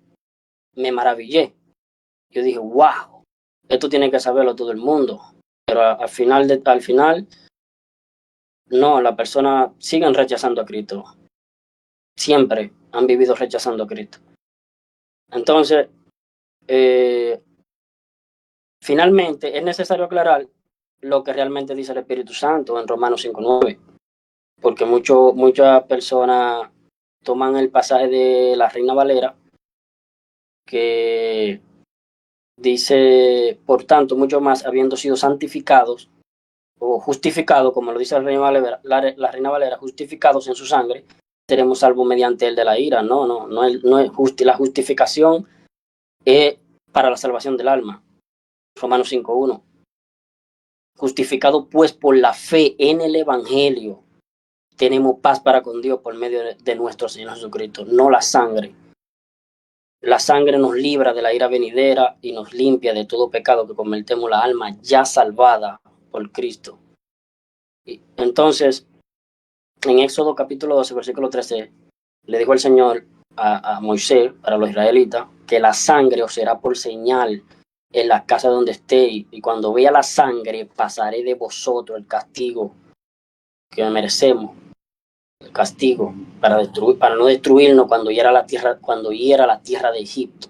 G: me maravillé. Yo dije, wow, esto tiene que saberlo todo el mundo. Pero al final, no, las personas siguen rechazando a Cristo. Siempre han vivido rechazando a Cristo. Entonces, finalmente, es necesario aclarar lo que realmente dice el Espíritu Santo en Romanos 5:9, porque muchas personas toman el pasaje de la Reina Valera, que dice, por tanto, mucho más, habiendo sido santificados o justificados, como lo dice la Reina Valera, justificados en su sangre, seremos salvos mediante el de la ira. No es la justificación es para la salvación del alma. Romanos 5:1. Justificado pues por la fe en el Evangelio, tenemos paz para con Dios por medio de nuestro Señor Jesucristo, no la sangre. La sangre nos libra de la ira venidera y nos limpia de todo pecado que convertemos la alma ya salvada por Cristo. Entonces, en Éxodo capítulo 12, versículo 13, le dijo el Señor a Moisés, para los israelitas, que la sangre os será por señal en la casa donde estéis, y cuando vea la sangre pasaré de vosotros el castigo que merecemos, el castigo para no destruirnos cuando hiera la tierra de Egipto.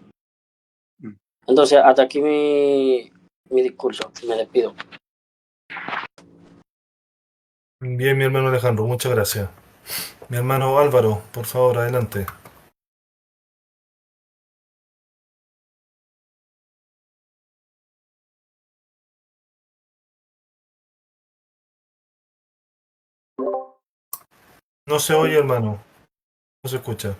G: Entonces, hasta aquí mi discurso, me despido.
B: Bien, mi hermano Alejandro, muchas gracias. Mi hermano Álvaro, por favor, adelante. No se oye, hermano. No se escucha.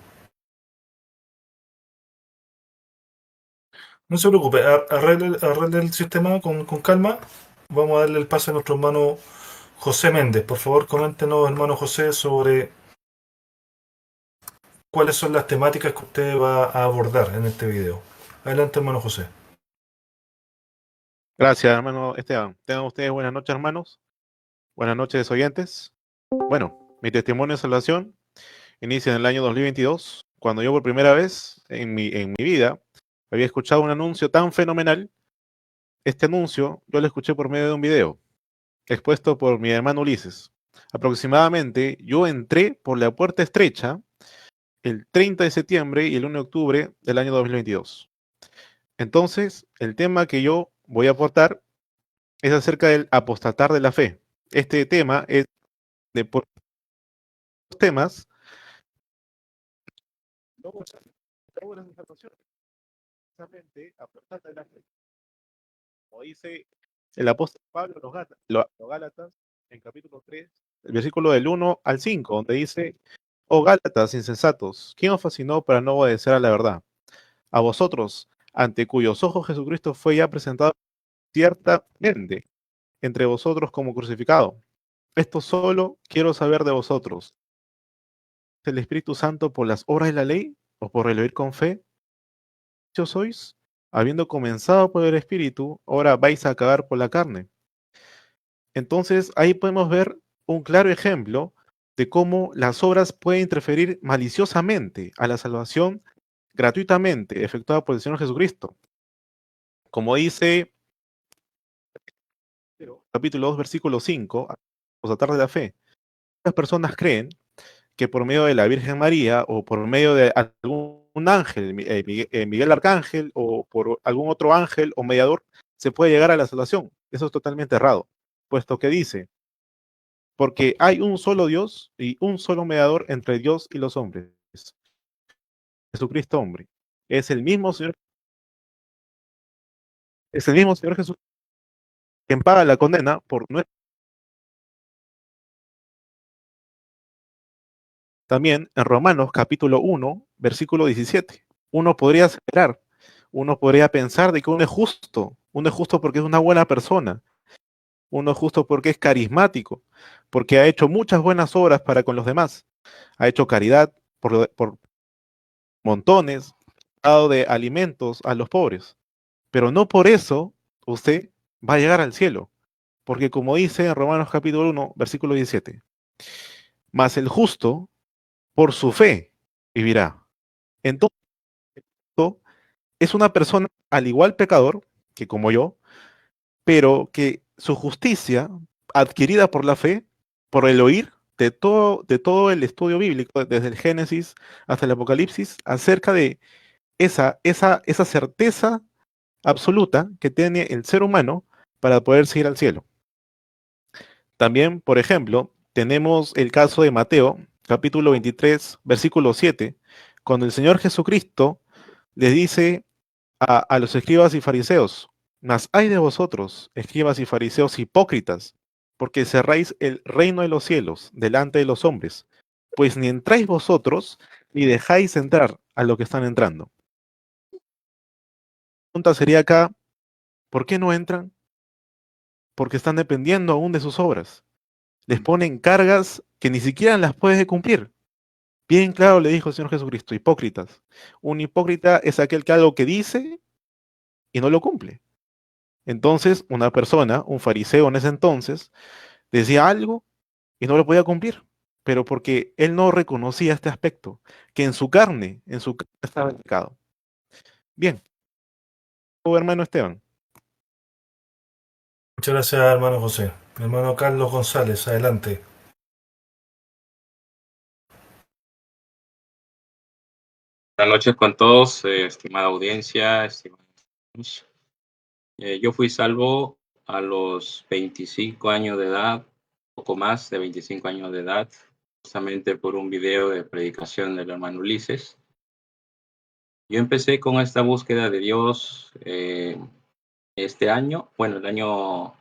B: No se preocupe, arregle el sistema con calma. Vamos a darle el paso a nuestro hermano José Méndez. Por favor, coméntenos, hermano José, sobre cuáles son las temáticas que usted va a abordar en este video. Adelante, hermano José.
H: Gracias, hermano Esteban. Tengan ustedes buenas noches, hermanos. Buenas noches, oyentes. Bueno, mi testimonio de salvación inicia en el año 2022, cuando yo por primera vez en mi vida había escuchado un anuncio tan fenomenal. Este anuncio yo lo escuché por medio de un video expuesto por mi hermano Ulises. Aproximadamente yo entré por la puerta estrecha el 30 de septiembre y el 1 de octubre del año 2022. Entonces, el tema que yo voy a aportar es acerca del apostatar de la fe. Este tema es de por los temas. Apostatar de la fe. Como dice el apóstol Pablo a los Gálatas en capítulo 3, el versículo del 1 al 5, donde dice: Oh Gálatas insensatos, ¿quién os fascinó para no obedecer a la verdad? A vosotros, ante cuyos ojos Jesucristo fue ya presentado ciertamente entre vosotros como crucificado. Esto solo quiero saber de vosotros: ¿el Espíritu Santo por las obras de la ley o por el oír con fe? ¿Yo sois? Habiendo comenzado por el Espíritu, ahora vais a acabar por la carne. Entonces ahí podemos ver un claro ejemplo de cómo las obras pueden interferir maliciosamente a la salvación gratuitamente efectuada por el Señor Jesucristo. Como dice capítulo 2, versículo 5, apostatar de la fe. Las personas creen que por medio de la Virgen María o por medio de algún ángel, Miguel Arcángel, o por algún otro ángel o mediador, se puede llegar a la salvación. Eso es totalmente errado, puesto que dice: porque hay un solo Dios y un solo mediador entre Dios y los hombres, Jesucristo hombre. Es el mismo Señor, es el mismo Señor Jesús quien paga la condena por nuestra. También en Romanos capítulo 1, versículo 17. Uno podría esperar, uno podría pensar de que uno es justo porque es una buena persona, uno es justo porque es carismático, porque ha hecho muchas buenas obras para con los demás, ha hecho caridad por montones, ha dado de alimentos a los pobres. Pero no por eso usted va a llegar al cielo, porque como dice en Romanos capítulo 1, versículo 17, mas el justo por su fe vivirá. Entonces, es una persona al igual pecador que como yo, pero que su justicia adquirida por la fe, por el oír de todo el estudio bíblico, desde el Génesis hasta el Apocalipsis, acerca de esa certeza absoluta que tiene el ser humano para poder ir al cielo. También, por ejemplo, tenemos el caso de Mateo, capítulo 23, versículo 7, cuando el Señor Jesucristo les dice a los escribas y fariseos: mas hay de vosotros, escribas y fariseos hipócritas, porque cerráis el reino de los cielos delante de los hombres, pues ni entráis vosotros, ni dejáis entrar a los que están entrando. La pregunta sería acá: ¿por qué no entran? Porque están dependiendo aún de sus obras. Les ponen cargas que ni siquiera las puedes cumplir. Bien claro le dijo el Señor Jesucristo: hipócritas. Un hipócrita es aquel que algo que dice y no lo cumple. Entonces, una persona, un fariseo en ese entonces, decía algo y no lo podía cumplir, pero porque él no reconocía este aspecto, que en su carne estaba el pecado. Bien, hermano Esteban.
B: Muchas gracias, hermano José. Hermano Carlos González, adelante.
I: Buenas noches con todos, estimada audiencia, estimados. Yo fui salvo a los 25 años de edad, poco más de 25 años de edad, justamente por un video de predicación del hermano Ulises. Yo empecé con esta búsqueda de Dios este año, bueno, el año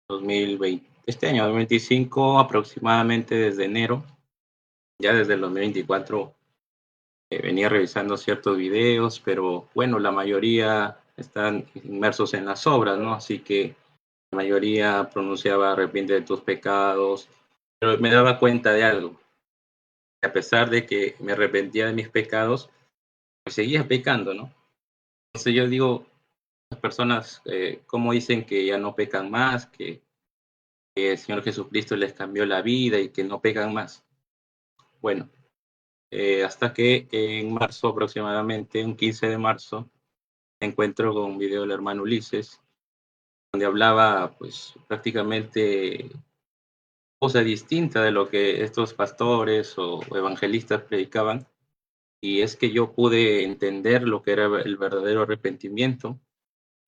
I: 2020, este año 2025, aproximadamente desde enero. Ya desde el 2024 venía revisando ciertos videos, pero bueno, la mayoría están inmersos en las obras, ¿no? Así que la mayoría pronunciaba: arrepiente de tus pecados, pero me daba cuenta de algo: a pesar de que me arrepentía de mis pecados, pues seguía pecando, ¿no? Entonces yo digo, las personas, ¿cómo dicen que ya no pecan más, que el Señor Jesucristo les cambió la vida y que no pecan más? Bueno, hasta que en marzo aproximadamente, un 15 de marzo, me encuentro con un video del hermano Ulises, donde hablaba pues prácticamente cosa distinta de lo que estos pastores o evangelistas predicaban, y es que yo pude entender lo que era el verdadero arrepentimiento,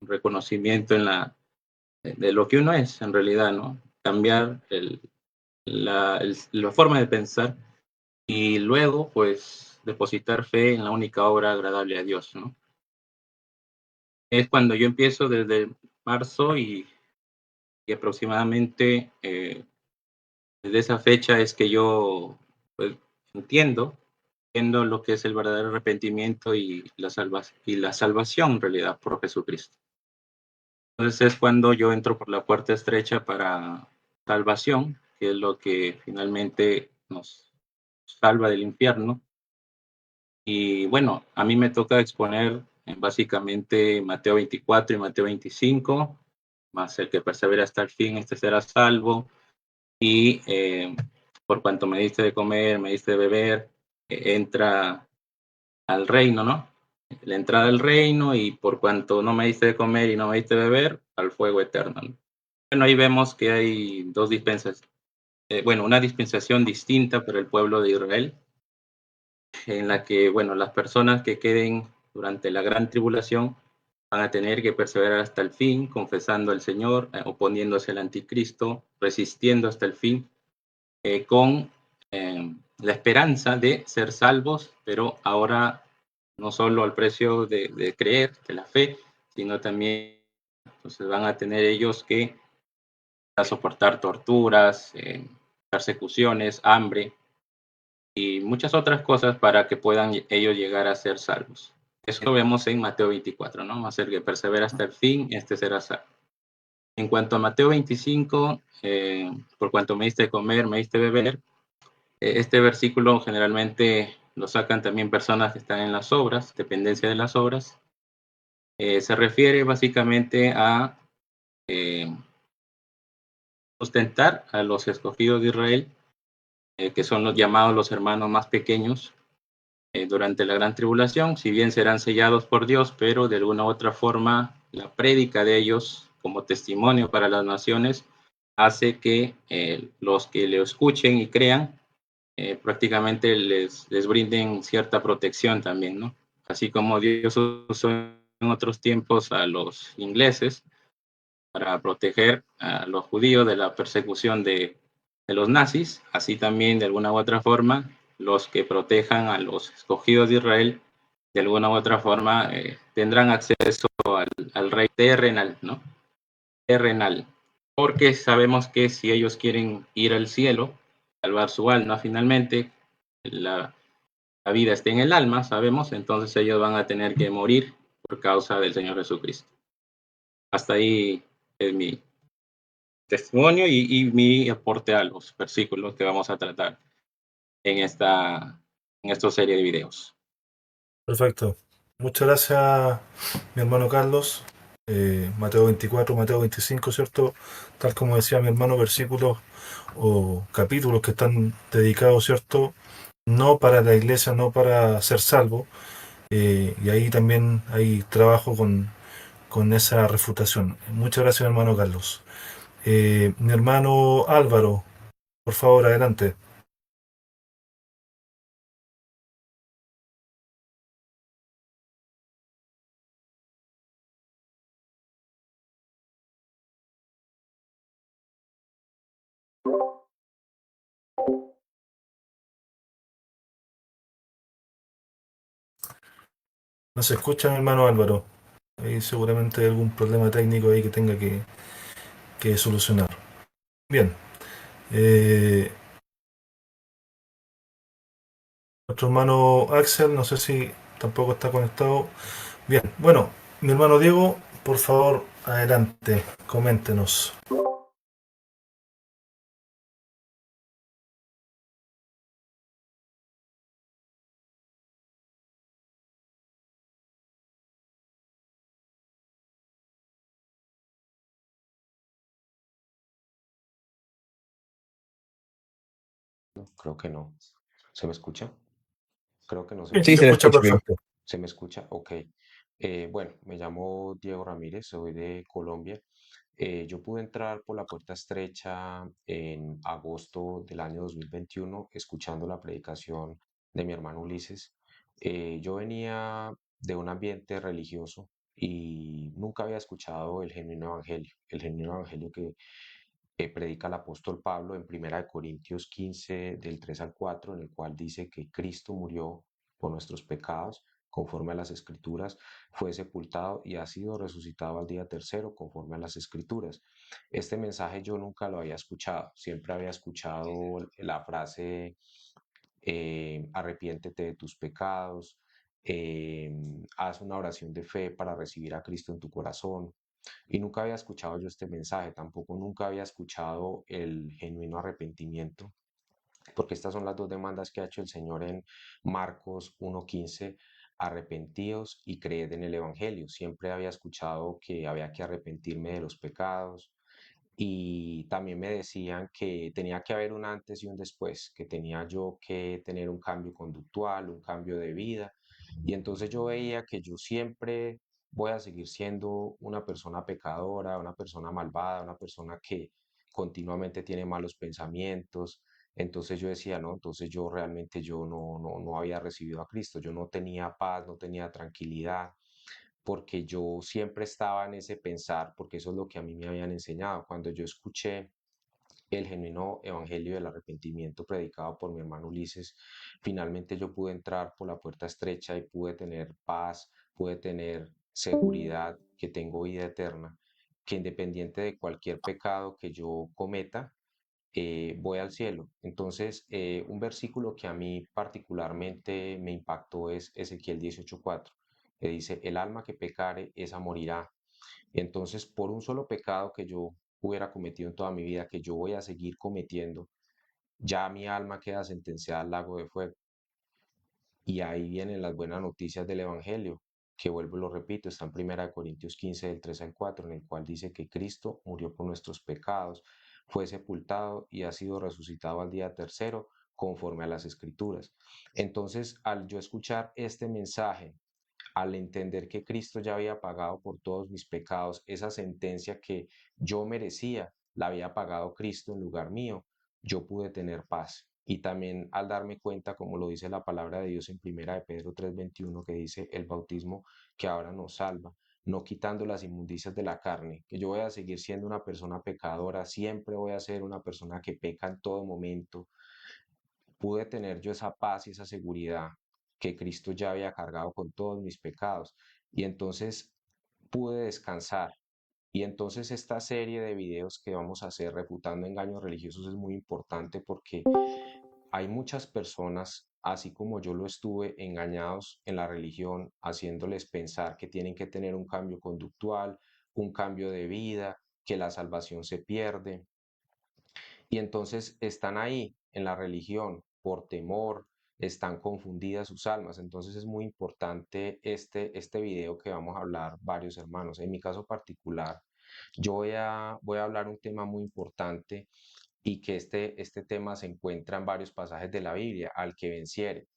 I: un reconocimiento de lo que uno es en realidad, ¿no? Cambiar la forma de pensar y luego, pues, depositar fe en la única obra agradable a Dios, ¿no? Es cuando yo empiezo desde marzo y aproximadamente desde esa fecha es que yo, pues, entiendo entiendo lo que es el verdadero arrepentimiento y la salvación en realidad por Jesucristo. Entonces es cuando yo entro por la puerta estrecha para salvación, que es lo que finalmente nos salva del infierno. Y bueno, a mí me toca exponer básicamente Mateo 24 y Mateo 25, más el que persevera hasta el fin, este será salvo. Y por cuanto me diste de comer, me diste de beber, entra al reino, ¿no? La entrada al reino y por cuanto no me diste de comer y no me diste de beber, al fuego eterno, ¿no? Bueno, ahí vemos que hay dos dispensas, bueno, una dispensación distinta para el pueblo de Israel, en la que, bueno, las personas que queden durante la gran tribulación van a tener que perseverar hasta el fin, confesando al Señor, oponiéndose al anticristo, resistiendo hasta el fin, con la esperanza de ser salvos, pero ahora no solo al precio de creer, de la fe, sino también entonces van a tener ellos que soportar torturas, persecuciones, hambre y muchas otras cosas para que puedan ellos llegar a ser salvos. Eso lo vemos en Mateo 24, ¿no? Va a ser que persevera hasta el fin, este será salvo. En cuanto a Mateo 25, por cuanto me diste de comer, me diste de beber, este versículo generalmente lo sacan también personas que están en las obras, dependencia de las obras. Se refiere básicamente a eh, sustentar a los escogidos de Israel, que son los llamados los hermanos más pequeños, durante la gran tribulación, si bien serán sellados por Dios, pero de alguna u otra forma la prédica de ellos como testimonio para las naciones hace que los que le escuchen y crean prácticamente les brinden cierta protección también, ¿no? Así como Dios usó en otros tiempos a los ingleses para proteger a los judíos de la persecución de los nazis, así también de alguna u otra forma los que protejan a los escogidos de Israel, de alguna u otra forma tendrán acceso al rey terrenal, ¿no? Terrenal, porque sabemos que si ellos quieren ir al cielo, salvar su alma finalmente, la, la vida está en el alma, sabemos, entonces ellos van a tener que morir por causa del Señor Jesucristo. Hasta ahí es mi testimonio y mi aporte a los versículos que vamos a tratar en esta serie de videos.
B: Perfecto. Muchas gracias, mi hermano Carlos. Mateo 24, Mateo 25, ¿cierto? Tal como decía mi hermano, versículos o capítulos que están dedicados, ¿cierto? No para la iglesia, no para ser salvo. Y ahí también hay trabajo con esa refutación. Muchas gracias, mi hermano Carlos. Mi hermano Álvaro, por favor, adelante. No se escucha, mi hermano Álvaro. Hay seguramente algún problema técnico ahí que tenga que solucionar. Bien. Eh, Nuestro hermano Axel, no sé si tampoco está conectado. Bien, bueno, mi hermano Diego, por favor, adelante, coméntenos.
A: Creo que no. ¿Se me escucha? Creo que no se me
B: Sí,
D: Sí,
B: se
D: se le
A: escucha.
B: escucha
D: escucha bien.
B: perfecto.
A: ¿Se me escucha? Ok. Bueno, me llamo Diego Ramírez, soy de Colombia. Yo pude entrar por la puerta estrecha en agosto del año 2021, escuchando la predicación de mi hermano Ulises. Yo venía de un ambiente religioso y nunca había escuchado el genuino evangelio que predica el apóstol Pablo en Primera de Corintios 15, del 3 al 4, en el cual dice que Cristo murió por nuestros pecados, conforme a las Escrituras, fue sepultado y ha sido resucitado al día tercero, conforme a las Escrituras. Este mensaje yo nunca lo había escuchado, siempre había escuchado la frase arrepiéntete de tus pecados, haz una oración de fe para recibir a Cristo en tu corazón. Y nunca había escuchado yo este mensaje, tampoco nunca había escuchado el genuino arrepentimiento, porque estas son las dos demandas que ha hecho el Señor en Marcos 1:15, arrepentíos y creed en el Evangelio. Siempre había escuchado que había que arrepentirme de los pecados, y también me decían que tenía que haber un antes y un después, que tenía yo que tener un cambio conductual, un cambio de vida. Y entonces yo veía que yo siempre voy a seguir siendo una persona pecadora, una persona malvada, una persona que continuamente tiene malos pensamientos. Entonces yo decía, no, entonces yo realmente yo no había recibido a Cristo, yo no tenía paz, no tenía tranquilidad, porque yo siempre estaba en ese pensar, porque eso es lo que a mí me habían enseñado. Cuando yo escuché el genuino evangelio del arrepentimiento predicado por mi hermano Ulises, finalmente yo pude entrar por la puerta estrecha y pude tener paz, pude tener seguridad que tengo vida eterna, que independiente de cualquier pecado que yo cometa, voy al cielo. Entonces, un versículo que a mí particularmente me impactó es Ezequiel 18:4, que dice, el alma que pecare, esa morirá. Entonces, por un solo pecado que yo hubiera cometido en toda mi vida, que yo voy a seguir cometiendo, ya mi alma queda sentenciada al lago de fuego. Y ahí vienen las buenas noticias del Evangelio, que vuelvo y lo repito, está en Primera de Corintios 15, del 3 al 4, en el cual dice que Cristo murió por nuestros pecados, fue sepultado y ha sido resucitado al día tercero, conforme a las Escrituras. Entonces, al yo escuchar este mensaje, al entender que Cristo ya había pagado por todos mis pecados, esa sentencia que yo merecía, la había pagado Cristo en lugar mío, yo pude tener paz. Y también al darme cuenta, como lo dice la palabra de Dios en Primera de Pedro 3:21, que dice el bautismo que ahora nos salva, no quitando las inmundicias de la carne, que yo voy a seguir siendo una persona pecadora, siempre voy a ser una persona que peca en todo momento, pude tener yo esa paz y esa seguridad que Cristo ya había cargado con todos mis pecados. Y entonces pude descansar. Y entonces esta serie de videos que vamos a hacer refutando engaños religiosos es muy importante, porque hay muchas personas, así como yo lo estuve, engañados en la religión, haciéndoles pensar que tienen que tener un cambio conductual, un cambio de vida, que la salvación se pierde, y entonces están ahí en la religión por temor, están confundidas sus almas. Entonces es muy importante este video que vamos a hablar varios hermanos. En mi caso particular, yo voy a hablar un tema muy importante, y que este tema se encuentra en varios pasajes de la Biblia, al que venciere.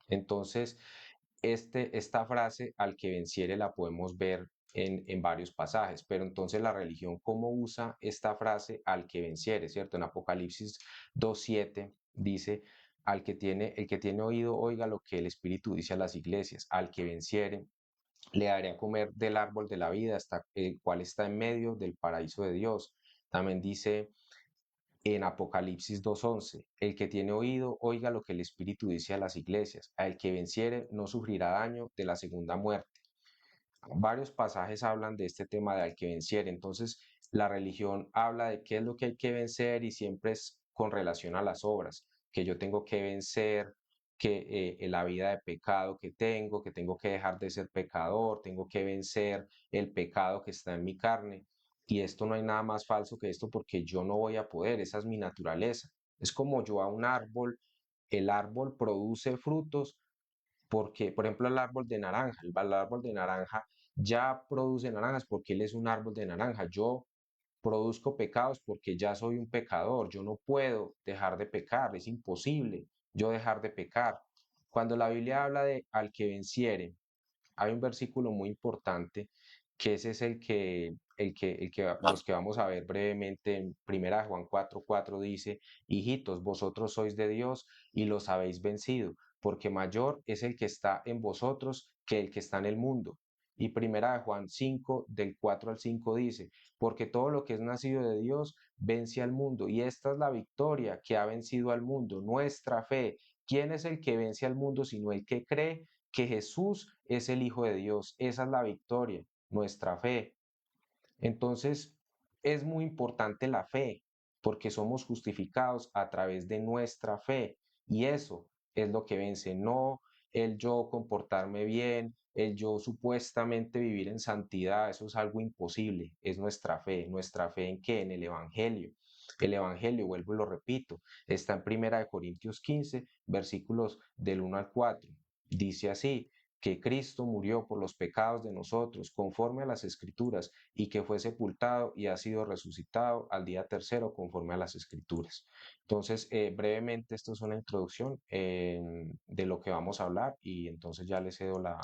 A: Entonces, esta frase, al que venciere, la podemos ver en varios pasajes, pero entonces la religión, ¿cómo usa esta frase, al que venciere? ¿Cierto? En Apocalipsis 2:7 dice, el que tiene oído, oiga lo que el Espíritu dice a las iglesias, al que venciere, le daré a comer del árbol de la vida, hasta el cual está en medio del paraíso de Dios. También dice en Apocalipsis 2:11, el que tiene oído, oiga lo que el Espíritu dice a las iglesias, al que venciere no sufrirá daño de la segunda muerte. Varios pasajes hablan de este tema de al que venciere. Entonces, la religión habla de qué es lo que hay que vencer, y siempre es con relación a las obras, que yo tengo que vencer, que la vida de pecado que tengo que dejar de ser pecador, tengo que vencer el pecado que está en mi carne. Y esto no hay nada más falso que esto, porque yo no voy a poder, esa es mi naturaleza. Es como yo a un árbol, el árbol produce frutos porque, por ejemplo, el árbol de naranja, el árbol de naranja ya produce naranjas porque él es un árbol de naranja. Yo produzco pecados porque ya soy un pecador. Yo no puedo dejar de pecar, es imposible yo dejar de pecar. Cuando la Biblia habla de al que venciere, hay un versículo muy importante, que ese es los que vamos a ver brevemente en Primera de Juan 4:4 dice, hijitos, vosotros sois de Dios y los habéis vencido, porque mayor es el que está en vosotros que el que está en el mundo. Y primera de Juan 5, del 4 al 5 dice, porque todo lo que es nacido de Dios vence al mundo, y esta es la victoria que ha vencido al mundo, nuestra fe. ¿Quién es el que vence al mundo sino el que cree que Jesús es el Hijo de Dios? Esa es la victoria, nuestra fe. Entonces, es muy importante la fe, porque somos justificados a través de nuestra fe, y eso es lo que vence, no el yo comportarme bien, el yo supuestamente vivir en santidad, eso es algo imposible, es nuestra fe en qué, en el Evangelio. El Evangelio, vuelvo y lo repito, está en Primera de Corintios 15, versículos del 1 al 4. Dice así, que Cristo murió por los pecados de nosotros, conforme a las Escrituras, y que fue sepultado y ha sido resucitado al día tercero, conforme a las Escrituras. Entonces, brevemente, esto es una introducción de lo que vamos a hablar, y entonces ya le cedo la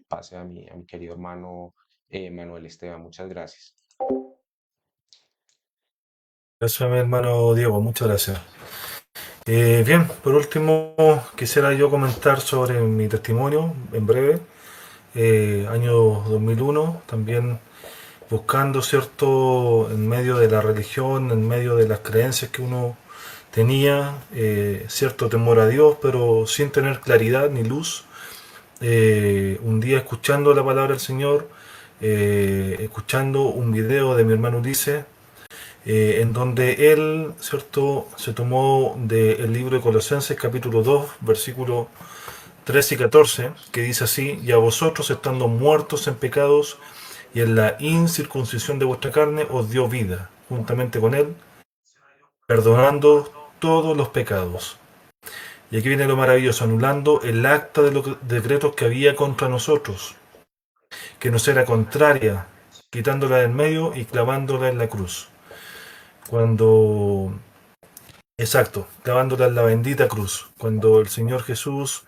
A: pase a mi querido hermano Manuel Esteban. Muchas gracias.
B: Gracias a mi hermano Diego, muchas gracias. Bien, por último, quisiera yo comentar sobre mi testimonio en breve. Año 2001, también buscando, ¿cierto?, en medio de la religión, en medio de las creencias que uno tenía, cierto temor a Dios, pero sin tener claridad ni luz. Un día escuchando la palabra del Señor, escuchando un video de mi hermano Ulises, en donde él, ¿cierto?, se tomó del libro de Colosenses capítulo 2, versículo 13 y 14, que dice así, y a vosotros estando muertos en pecados y en la incircuncisión de vuestra carne os dio vida, juntamente con él, perdonando todos los pecados. Y aquí viene lo maravilloso, anulando el acta de los decretos que había contra nosotros, que nos era contraria, quitándola del medio y clavándola en la cruz. Exacto, clavándola en la bendita cruz. Cuando el Señor Jesús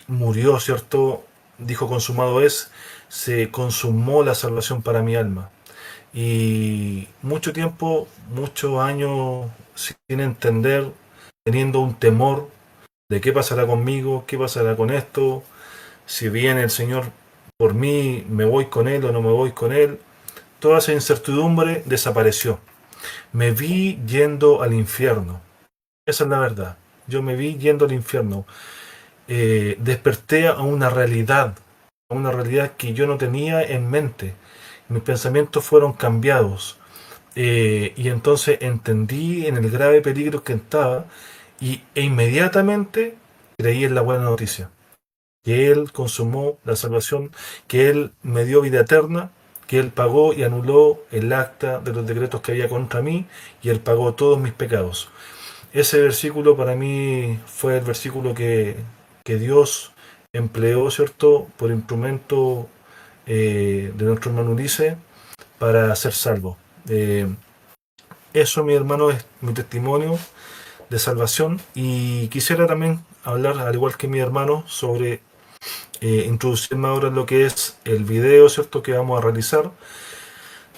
B: murió, ¿cierto?, dijo consumado es, se consumó la salvación para mi alma. Y mucho tiempo, muchos años sin entender, teniendo un temor de qué pasará conmigo, qué pasará con esto, si viene el Señor por mí, me voy con Él o no me voy con Él. Toda esa incertidumbre desapareció. Me vi yendo al infierno. Esa es la verdad. Yo me vi yendo al infierno. Desperté a una realidad que yo no tenía en mente. Mis pensamientos fueron cambiados. Y entonces entendí en el grave peligro que estaba e inmediatamente creí en la buena noticia. Que Él consumó la salvación, que Él me dio vida eterna, que Él pagó y anuló el acta de los decretos que había contra mí, y Él pagó todos mis pecados. Ese versículo para mí fue el versículo que Dios empleó, ¿cierto?, por instrumento de nuestro hermano Ulises para ser salvo. Eso, mi hermano, es mi testimonio de salvación, y quisiera también hablar, al igual que mi hermano, sobre introducirme ahora en lo que es el video, ¿cierto?, que vamos a realizar.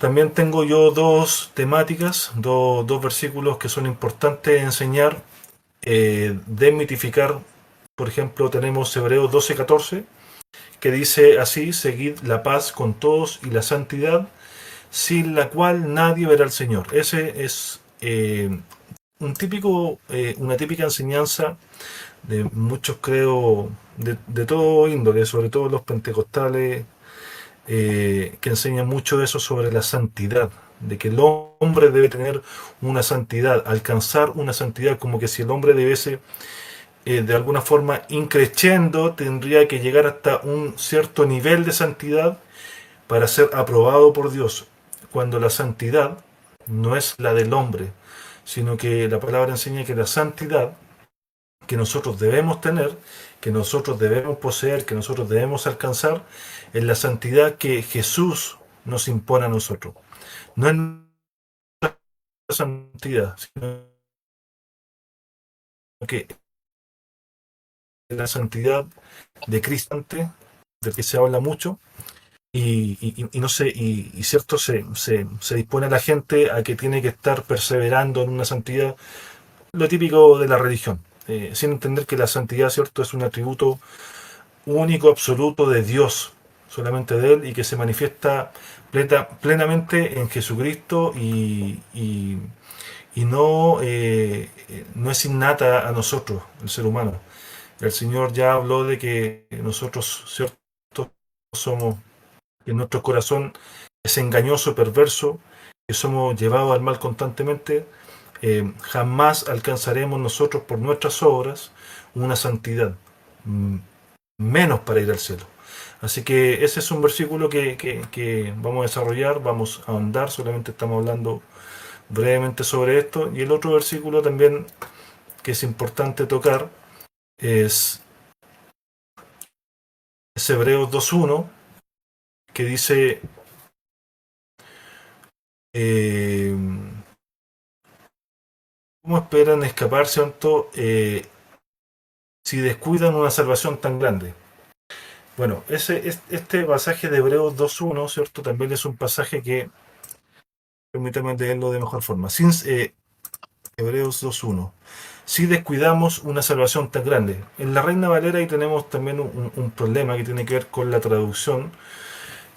B: También tengo yo dos temáticas, dos versículos que son importantes enseñar, desmitificar. Por ejemplo, tenemos Hebreos 12:14, que dice así, seguid la paz con todos y la santidad, sin la cual nadie verá al Señor. Ese es una típica enseñanza de muchos, creo, de todo índole, sobre todo los pentecostales, que enseñan mucho eso sobre la santidad, de que el hombre debe tener una santidad, alcanzar una santidad, como que si el hombre debiese de alguna forma increciendo, tendría que llegar hasta un cierto nivel de santidad para ser aprobado por Dios, cuando la santidad no es la del hombre, sino que la palabra enseña que la santidad que nosotros debemos tener, que nosotros debemos poseer, que nosotros debemos alcanzar, es la santidad que Jesús nos impone a nosotros. No es la santidad, sino que es la santidad de Cristo, del que se habla mucho, y no sé, y cierto, se dispone a la gente a que tiene que estar perseverando en una santidad, lo típico de la religión. sin entender que la santidad, ¿cierto?, es un atributo único, absoluto de Dios, solamente de Él, y que se manifiesta plenamente en Jesucristo y no es innata a nosotros, el ser humano. El Señor ya habló de que nosotros, ¿cierto?, somos, que nuestro corazón es engañoso, perverso, que somos llevados al mal constantemente. Jamás alcanzaremos nosotros por nuestras obras una santidad, menos para ir al cielo. Así que ese es un versículo que vamos a desarrollar, vamos a ahondar, solamente estamos hablando brevemente sobre esto. Y el otro versículo también que es importante tocar es Hebreos 2.1, que dice, ¿cómo esperan escapar, ¿cierto?, si descuidan una salvación tan grande? Bueno, este pasaje de Hebreos 2.1, ¿cierto?, también es un pasaje que, permítanme leerlo de mejor forma. Hebreos 2.1. Si descuidamos una salvación tan grande. En la Reina Valera ahí tenemos también un problema que tiene que ver con la traducción.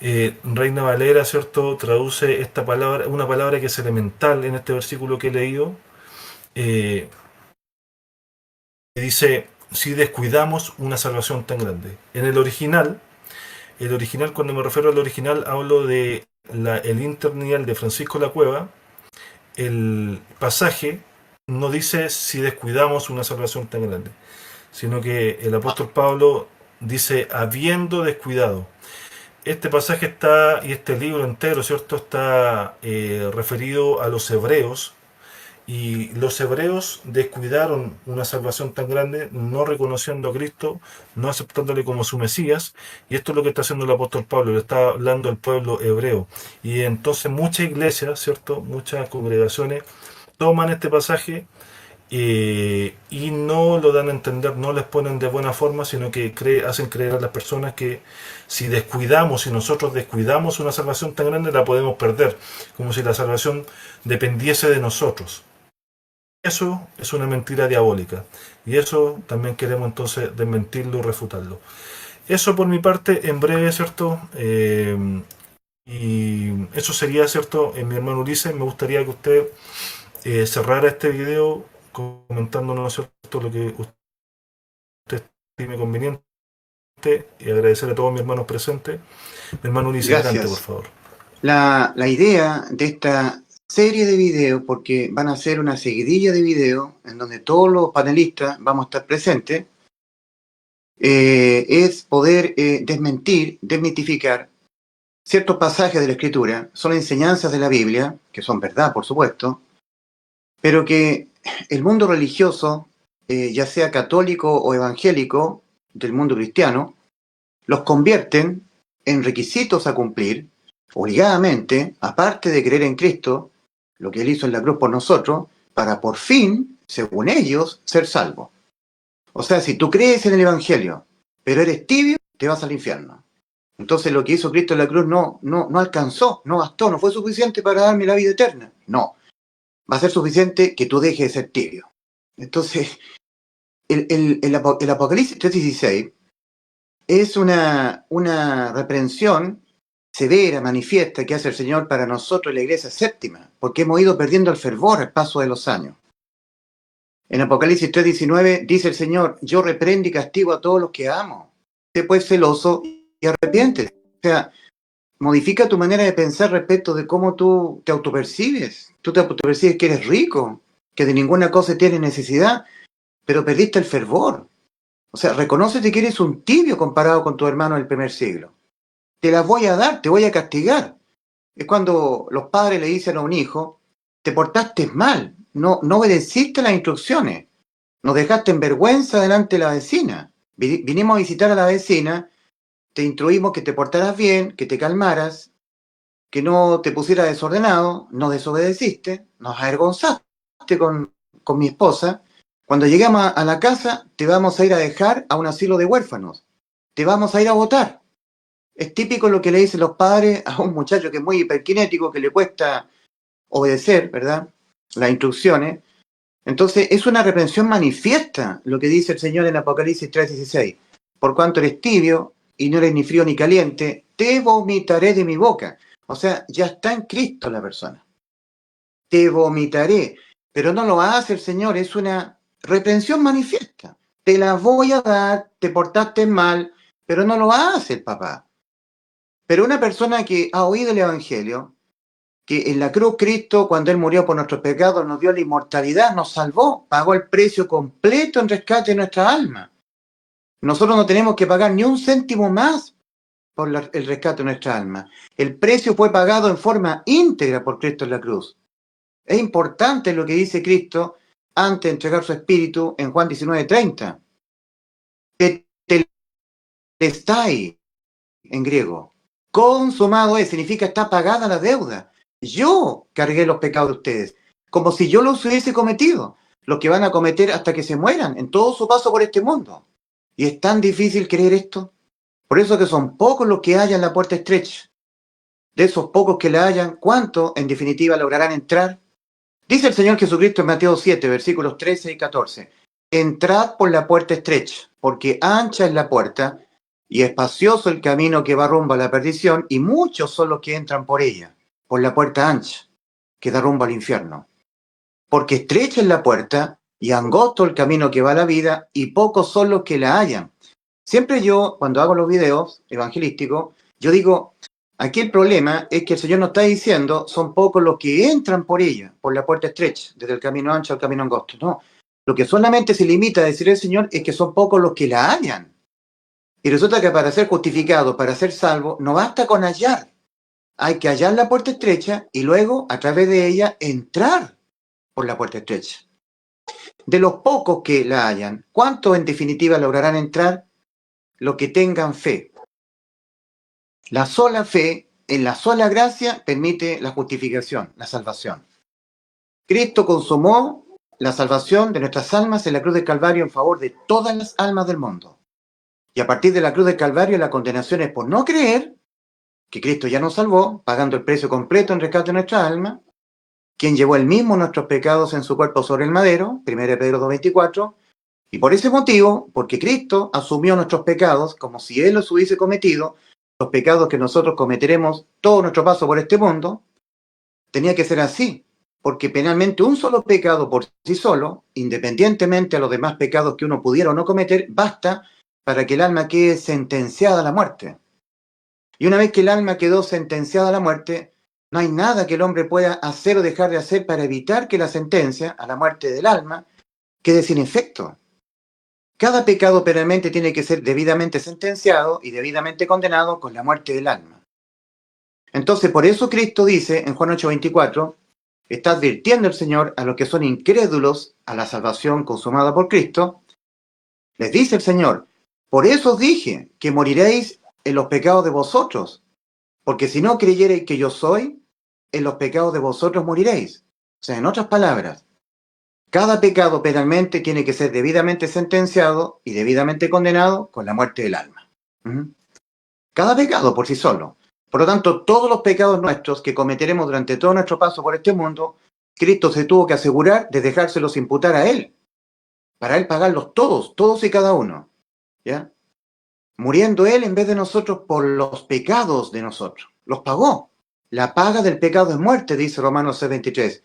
B: Reina Valera, ¿cierto?, traduce esta palabra, una palabra que es elemental en este versículo que he leído. Que dice, si descuidamos una salvación tan grande. En el original, cuando me refiero al original, hablo de el Interlineal de Francisco La Cueva. El pasaje no dice si descuidamos una salvación tan grande, sino que el apóstol Pablo dice habiendo descuidado. Este pasaje está, y este libro entero, ¿cierto?, está referido a los hebreos, y los hebreos descuidaron una salvación tan grande, no reconociendo a Cristo, no aceptándole como su Mesías, y esto es lo que está haciendo el apóstol Pablo, le está hablando al pueblo hebreo. Y entonces muchas iglesias, ¿cierto?, muchas congregaciones toman este pasaje y no lo dan a entender, no les ponen de buena forma, sino que hacen creer a las personas que si nosotros descuidamos una salvación tan grande, la podemos perder, como si la salvación dependiese de nosotros. Eso es una mentira diabólica, y eso también queremos entonces desmentirlo, refutarlo. Eso por mi parte, en breve, ¿cierto? Y eso sería, ¿cierto? Mi hermano Ulises, me gustaría que usted cerrara este video comentándonos, ¿cierto?, lo que usted estime conveniente, y agradecer a todos mis hermanos presentes. Mi hermano Ulises, adelante, por favor.
C: La idea de esta serie de videos, porque van a ser una seguidilla de videos en donde todos los panelistas vamos a estar presentes, es poder desmitificar ciertos pasajes de la Escritura. Son enseñanzas de la Biblia, que son verdad, por supuesto, pero que el mundo religioso, ya sea católico o evangélico, del mundo cristiano, los convierten en requisitos a cumplir, obligadamente, aparte de creer en Cristo, lo que Él hizo en la cruz por nosotros, para por fin, según ellos, ser salvo. O sea, si tú crees en el Evangelio, pero eres tibio, te vas al infierno. Entonces lo que hizo Cristo en la cruz no alcanzó, no bastó, no fue suficiente para darme la vida eterna. No, va a ser suficiente que tú dejes de ser tibio. Entonces, el Apocalipsis 3:16 es una reprensión severa, manifiesta, que hace el Señor para nosotros, la iglesia séptima, porque hemos ido perdiendo el fervor al paso de los años. En Apocalipsis 3:19 dice el Señor, yo reprendo y castigo a todos los que amo. Sé pues celoso y arrepiéntete. O sea, modifica tu manera de pensar respecto de cómo tú te autopercibes. Tú te autopercibes que eres rico, que de ninguna cosa tienes necesidad, pero perdiste el fervor. O sea, reconócete que eres un tibio comparado con tu hermano del primer siglo. Te las voy a dar, te voy a castigar. Es cuando los padres le dicen a un hijo, te portaste mal, no obedeciste las instrucciones, nos dejaste en vergüenza delante de la vecina. Vinimos a visitar a la vecina, te instruimos que te portaras bien, que te calmaras, que no te pusieras desordenado, nos desobedeciste, nos avergonzaste con mi esposa. Cuando lleguemos a la casa, te vamos a ir a dejar a un asilo de huérfanos, te vamos a ir a votar. Es típico lo que le dicen los padres a un muchacho que es muy hiperkinético, que le cuesta obedecer, ¿verdad?, las instrucciones. Entonces, es una reprensión manifiesta lo que dice el Señor en Apocalipsis 3:16. Por cuanto eres tibio y no eres ni frío ni caliente, te vomitaré de mi boca. O sea, ya está en Cristo la persona. Te vomitaré. Pero no lo hace el Señor, es una reprensión manifiesta. Te la voy a dar, te portaste mal, pero no lo hace el papá. Pero una persona que ha oído el Evangelio, que en la cruz Cristo, cuando Él murió por nuestros pecados, nos dio la inmortalidad, nos salvó, pagó el precio completo en rescate de nuestra alma. Nosotros no tenemos que pagar ni un céntimo más por el rescate de nuestra alma. El precio fue pagado en forma íntegra por Cristo en la cruz. Es importante lo que dice Cristo antes de entregar su espíritu en Juan 19:30. Tetelestai en griego. Consumado es, significa está pagada la deuda. Yo cargué los pecados de ustedes, como si yo los hubiese cometido, los que van a cometer hasta que se mueran en todo su paso por este mundo. Y es tan difícil creer esto. Por eso que son pocos los que hallan la puerta estrecha. De esos pocos que la hallan, ¿cuántos en definitiva lograrán entrar? Dice el Señor Jesucristo en Mateo 7, versículos 13 y 14. Entrad por la puerta estrecha, porque ancha es la puerta y espacioso el camino que va rumbo a la perdición, y muchos son los que entran por ella, por la puerta ancha, que da rumbo al infierno. Porque estrecha es la puerta y angosto el camino que va a la vida, y pocos son los que la hallan. Siempre yo, cuando hago los videos evangelísticos, yo digo, aquí el problema es que el Señor nos está diciendo, son pocos los que entran por ella, por la puerta estrecha, desde el camino ancho al camino angosto. No, lo que solamente se limita a decir el Señor es que son pocos los que la hallan. Y resulta que para ser justificado, para ser salvo, no basta con hallar. Hay que hallar la puerta estrecha y luego, a través de ella, entrar por la puerta estrecha. De los pocos que la hallan, ¿cuántos en definitiva lograrán entrar? Los que tengan fe. La sola fe, en la sola gracia, permite la justificación, la salvación. Cristo consumó la salvación de nuestras almas en la cruz del Calvario en favor de todas las almas del mundo. Y a partir de la cruz del Calvario, la condenación es por no creer que Cristo ya nos salvó, pagando el precio completo en rescate de nuestra alma, quien llevó él mismo nuestros pecados en su cuerpo sobre el madero, 1 Pedro 2:24, y por ese motivo, porque Cristo asumió nuestros pecados como si Él los hubiese cometido, los pecados que nosotros cometeremos todo nuestro paso por este mundo, tenía que ser así, porque penalmente un solo pecado por sí solo, independientemente a los demás pecados que uno pudiera o no cometer, basta para que el alma quede sentenciada a la muerte. Y una vez que el alma quedó sentenciada a la muerte, no hay nada que el hombre pueda hacer o dejar de hacer para evitar que la sentencia a la muerte del alma quede sin efecto. Cada pecado penalmente tiene que ser debidamente sentenciado y debidamente condenado con la muerte del alma. Entonces, por eso Cristo dice en Juan 8:24, está advirtiendo el Señor a los que son incrédulos a la salvación consumada por Cristo, les dice el Señor, por eso os dije que moriréis en los pecados de vosotros, porque si no creyereis que yo soy, en los pecados de vosotros moriréis. O sea, en otras palabras, cada pecado penalmente tiene que ser debidamente sentenciado y debidamente condenado con la muerte del alma. Cada pecado por sí solo. Por lo tanto, todos los pecados nuestros que cometeremos durante todo nuestro paso por este mundo, Cristo se tuvo que asegurar de dejárselos imputar a Él, para Él pagarlos todos, todos y cada uno. ¿Ya? Muriendo Él en vez de nosotros por los pecados de nosotros. Los pagó. La paga del pecado es muerte, dice Romanos 6:23.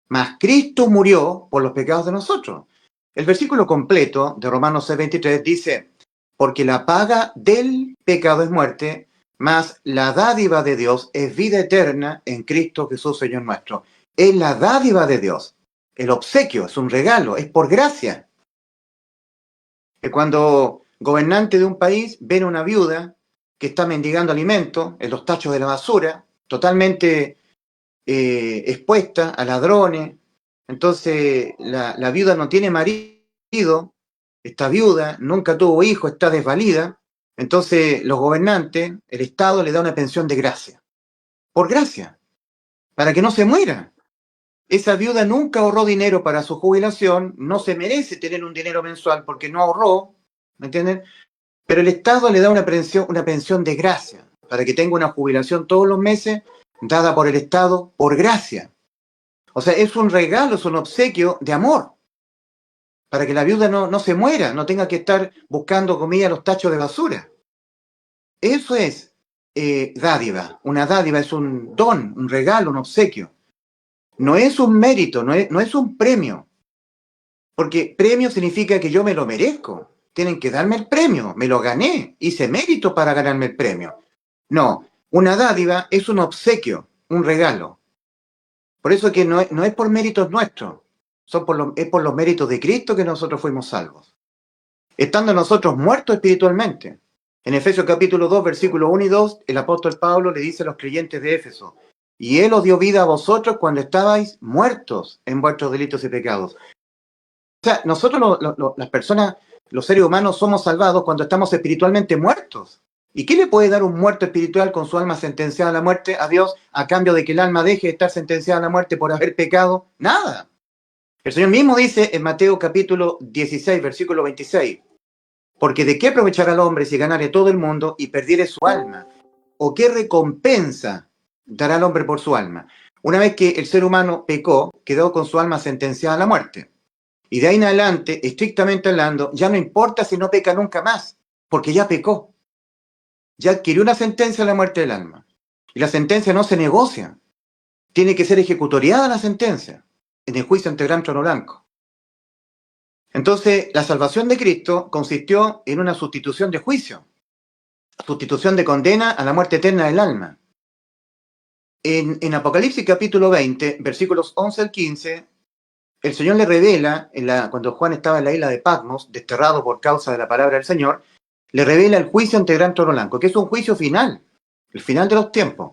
C: Mas Cristo murió por los pecados de nosotros. El versículo completo de Romanos 6:23 dice, porque la paga del pecado es muerte, mas la dádiva de Dios es vida eterna en Cristo Jesús, Señor nuestro. Es la dádiva de Dios. El obsequio es un regalo, es por gracia. Que cuando gobernantes de un país ven a una viuda que está mendigando alimentos en los tachos de la basura, totalmente expuesta a ladrones, entonces la viuda no tiene marido, está viuda, nunca tuvo hijo, está desvalida, entonces los gobernantes, el Estado le da una pensión de gracia, por gracia, para que no se muera. Esa viuda nunca ahorró dinero para su jubilación, no se merece tener un dinero mensual porque no ahorró, ¿me entienden? Pero el Estado le da una pensión de gracia, para que tenga una jubilación todos los meses, dada por el Estado por gracia. O sea, es un regalo, es un obsequio de amor. para que la viuda no se muera, no tenga que estar buscando comida en los tachos de basura. Eso es dádiva. Una dádiva es un don, un regalo, un obsequio. No es un mérito, no es un premio. Porque premio significa que yo me lo merezco. Tienen que darme el premio, me lo gané, hice mérito para ganarme el premio. No, una dádiva es un obsequio, un regalo. Por eso que no es por méritos nuestros, es por los méritos de Cristo que nosotros fuimos salvos. Estando nosotros muertos espiritualmente. En Efesios capítulo 2, versículos 1 y 2, el apóstol Pablo le dice a los creyentes de Éfeso, y Él os dio vida a vosotros cuando estabais muertos en vuestros delitos y pecados. O sea, nosotros las personas, los seres humanos, somos salvados cuando estamos espiritualmente muertos. ¿Y qué le puede dar un muerto espiritual con su alma sentenciada a la muerte a Dios a cambio de que el alma deje de estar sentenciada a la muerte por haber pecado? Nada. El Señor mismo dice en Mateo capítulo 16, versículo 26, porque ¿de qué aprovechará el hombre si ganare todo el mundo y perdiere su alma? ¿O qué recompensa dará el hombre por su alma? Una vez que el ser humano pecó, quedó con su alma sentenciada a la muerte. Y de ahí en adelante, estrictamente hablando, ya no importa si no peca nunca más, porque ya pecó. Ya adquirió una sentencia a la muerte del alma. Y la sentencia no se negocia. Tiene que ser ejecutoriada la sentencia en el juicio ante el gran trono blanco. Entonces, la salvación de Cristo consistió en una sustitución de juicio, sustitución de condena a la muerte eterna del alma. En Apocalipsis capítulo 20, versículos 11 al 15, el Señor le revela, cuando Juan estaba en la isla de Patmos, desterrado por causa de la palabra del Señor, le revela el juicio ante el gran trono blanco, que es un juicio final, el final de los tiempos.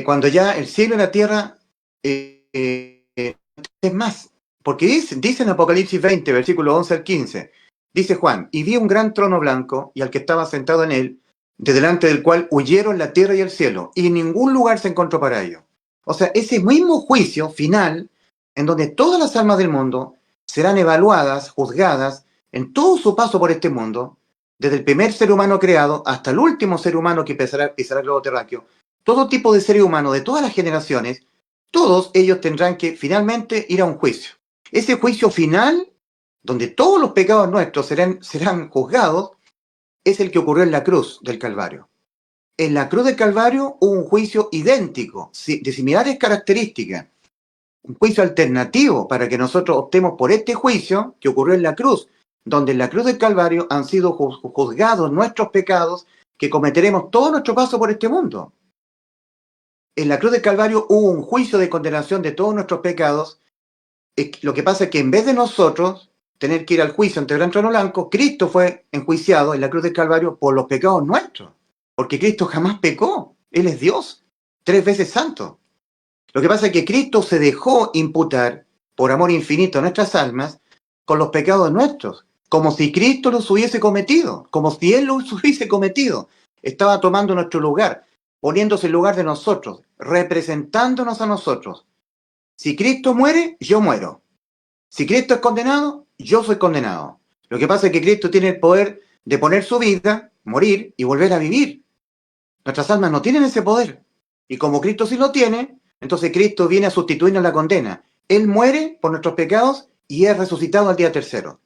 C: Cuando ya el cielo y la tierra es más, porque dice en Apocalipsis 20, versículo 11 al 15, dice Juan, y vi un gran trono blanco y al que estaba sentado en él, de delante del cual huyeron la tierra y el cielo, y en ningún lugar se encontró para ello. O sea, ese mismo juicio final, en donde todas las almas del mundo serán evaluadas, juzgadas, en todo su paso por este mundo, desde el primer ser humano creado hasta el último ser humano que pisará el globo terráqueo, todo tipo de seres humanos de todas las generaciones, todos ellos tendrán que finalmente ir a un juicio. Ese juicio final, donde todos los pecados nuestros serán juzgados, es el que ocurrió en la cruz del Calvario. En la cruz del Calvario hubo un juicio idéntico, de similares características, un juicio alternativo para que nosotros optemos por este juicio que ocurrió en la cruz, donde en la cruz del Calvario han sido juzgados nuestros pecados que cometeremos todo nuestro paso por este mundo. En la cruz del Calvario hubo un juicio de condenación de todos nuestros pecados. Lo que pasa es que en vez de nosotros tener que ir al juicio ante el gran trono blanco, Cristo fue enjuiciado en la cruz del Calvario por los pecados nuestros, porque Cristo jamás pecó. Él es Dios, 3 veces santo. Lo que pasa es que Cristo se dejó imputar por amor infinito a nuestras almas con los pecados nuestros, como si Cristo los hubiese cometido, como si Él los hubiese cometido. Estaba tomando nuestro lugar, poniéndose en lugar de nosotros, representándonos a nosotros. Si Cristo muere, yo muero. Si Cristo es condenado, yo soy condenado. Lo que pasa es que Cristo tiene el poder de poner su vida, morir y volver a vivir. Nuestras almas no tienen ese poder. Y como Cristo sí lo tiene, entonces Cristo viene a sustituirnos la condena. Él muere por nuestros pecados y es resucitado al día tercero.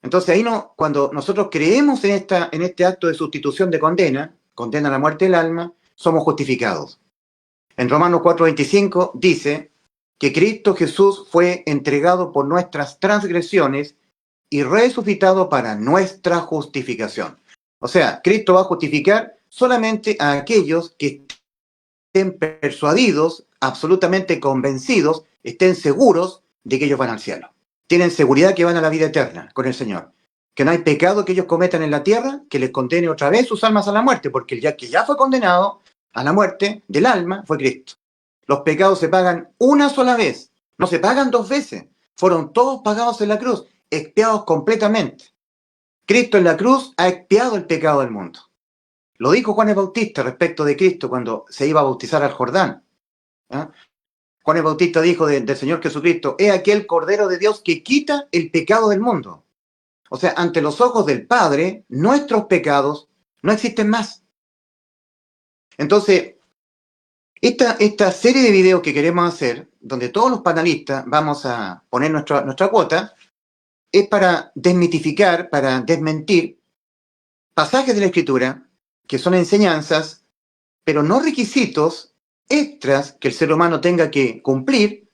C: Entonces ahí cuando nosotros creemos en este acto de sustitución de condena a la muerte del alma, somos justificados. En Romanos 4:25 dice que Cristo Jesús fue entregado por nuestras transgresiones y resucitado para nuestra justificación. O sea, Cristo va a justificar solamente a aquellos que estén persuadidos, absolutamente convencidos, estén seguros de que ellos van al cielo. Tienen seguridad que van a la vida eterna con el Señor. Que no hay pecado que ellos cometan en la tierra que les condene otra vez sus almas a la muerte, porque el que ya fue condenado a la muerte del alma fue Cristo. Los pecados se pagan una sola vez, no se pagan 2 veces. Fueron todos pagados en la cruz, expiados completamente. Cristo en la cruz ha expiado el pecado del mundo. Lo dijo Juan el Bautista respecto de Cristo cuando se iba a bautizar al Jordán. ¿Eh? Juan el Bautista dijo del Señor Jesucristo, he aquí el Cordero de Dios que quita el pecado del mundo. O sea, ante los ojos del Padre, nuestros pecados no existen más. Entonces, esta serie de videos que queremos hacer donde todos los panelistas vamos a poner nuestra cuota, es para desmitificar, para desmentir pasajes de la Escritura que son enseñanzas, pero no requisitos extras que el ser humano tenga que cumplir,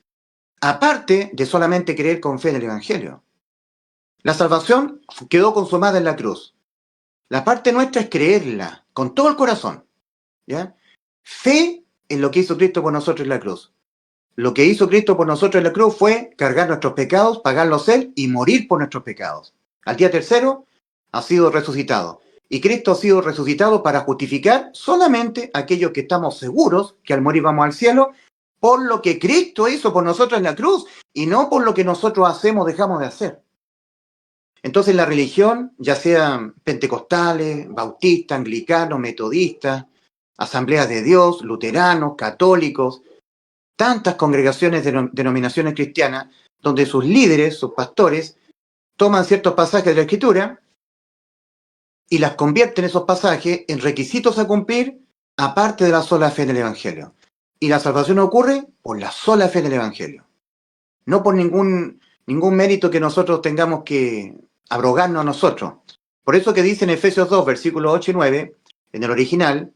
C: aparte de solamente creer con fe en el Evangelio. La salvación quedó consumada en la cruz. La parte nuestra es creerla con todo el corazón, ¿ya? Fe en lo que hizo Cristo por nosotros en la cruz. Lo que hizo Cristo por nosotros en la cruz fue cargar nuestros pecados, pagarlos Él y morir por nuestros pecados. Al día tercero ha sido resucitado. Y Cristo ha sido resucitado para justificar solamente aquellos que estamos seguros que al morir vamos al cielo, por lo que Cristo hizo por nosotros en la cruz y no por lo que nosotros hacemos o dejamos de hacer. Entonces la religión, ya sean pentecostales, bautistas, anglicanos, metodistas, asambleas de Dios, luteranos, católicos, tantas congregaciones, denominaciones cristianas, donde sus líderes, sus pastores, toman ciertos pasajes de la Escritura y las convierten esos pasajes en requisitos a cumplir, aparte de la sola fe en el Evangelio. Y la salvación ocurre por la sola fe en el Evangelio, no por ningún mérito que nosotros tengamos que abrogarnos a nosotros. Por eso que dice en Efesios 2, versículos 8 y 9, en el original,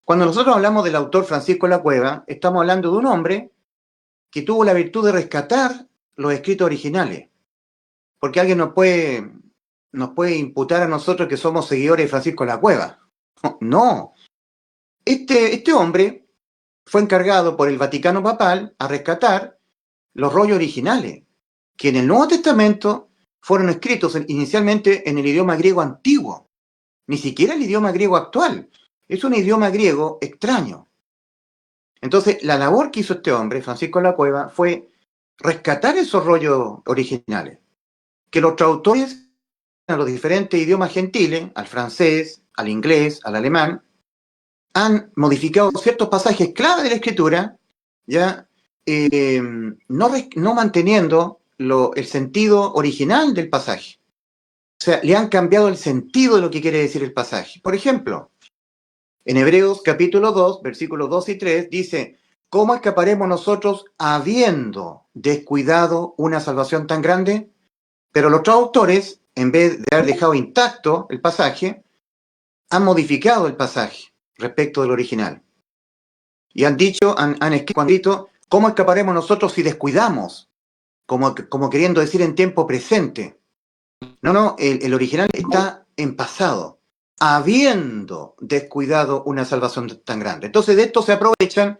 C: cuando nosotros hablamos del autor Francisco de la Cueva, estamos hablando de un hombre que tuvo la virtud de rescatar los escritos originales. Porque alguien nos puede imputar a nosotros que somos seguidores de Francisco de la Cueva. No. Este hombre fue encargado por el Vaticano Papal a rescatar los rollos originales, que en el Nuevo Testamento fueron escritos inicialmente en el idioma griego antiguo, ni siquiera el idioma griego actual. Es un idioma griego extraño. Entonces, la labor que hizo este hombre, Francisco de la Cueva, fue rescatar esos rollos originales, que los traductores a los diferentes idiomas gentiles, al francés, al inglés, al alemán, han modificado ciertos pasajes clave de la Escritura, ya no manteniendo el sentido original del pasaje. O sea, le han cambiado el sentido de lo que quiere decir el pasaje. Por ejemplo, en Hebreos capítulo 2, versículos 2 y 3, dice, ¿cómo escaparemos nosotros habiendo descuidado una salvación tan grande? Pero los traductores, en vez de haber dejado intacto el pasaje, han modificado el pasaje respecto del original. Y han escrito, ¿cómo escaparemos nosotros si descuidamos? Como queriendo decir en tiempo presente. No, el original está en pasado, habiendo descuidado una salvación tan grande. Entonces de esto se aprovechan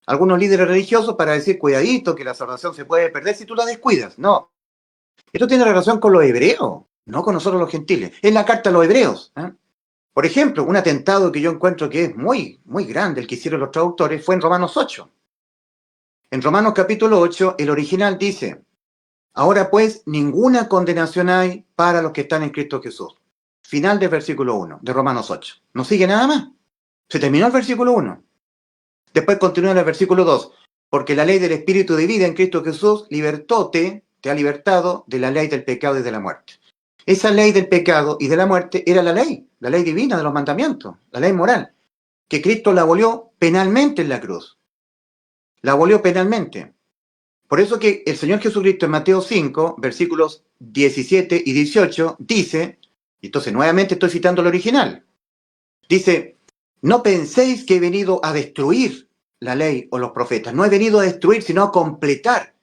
C: algunos líderes religiosos para decir, cuidadito, que la salvación se puede perder si tú la descuidas. No, esto tiene relación con los hebreos, no con nosotros los gentiles. Es la carta a los hebreos. Por ejemplo, un atentado que yo encuentro que es muy, muy grande, el que hicieron los traductores, fue en Romanos 8. En Romanos capítulo 8, el original dice, ahora pues, ninguna condenación hay para los que están en Cristo Jesús. Final del versículo 1 de Romanos 8. No sigue nada más. Se terminó el versículo 1. Después continúa en el versículo 2. Porque la ley del Espíritu de vida en Cristo Jesús te ha libertado de la ley del pecado y de la muerte. Esa ley del pecado y de la muerte era la ley divina de los mandamientos, la ley moral, que Cristo la abolió penalmente en la cruz. La abolió penalmente. Por eso que el Señor Jesucristo en Mateo 5, versículos 17 y 18, dice, y entonces nuevamente estoy citando el original, dice, no penséis que he venido a destruir la ley o los profetas. No he venido a destruir, sino a completar.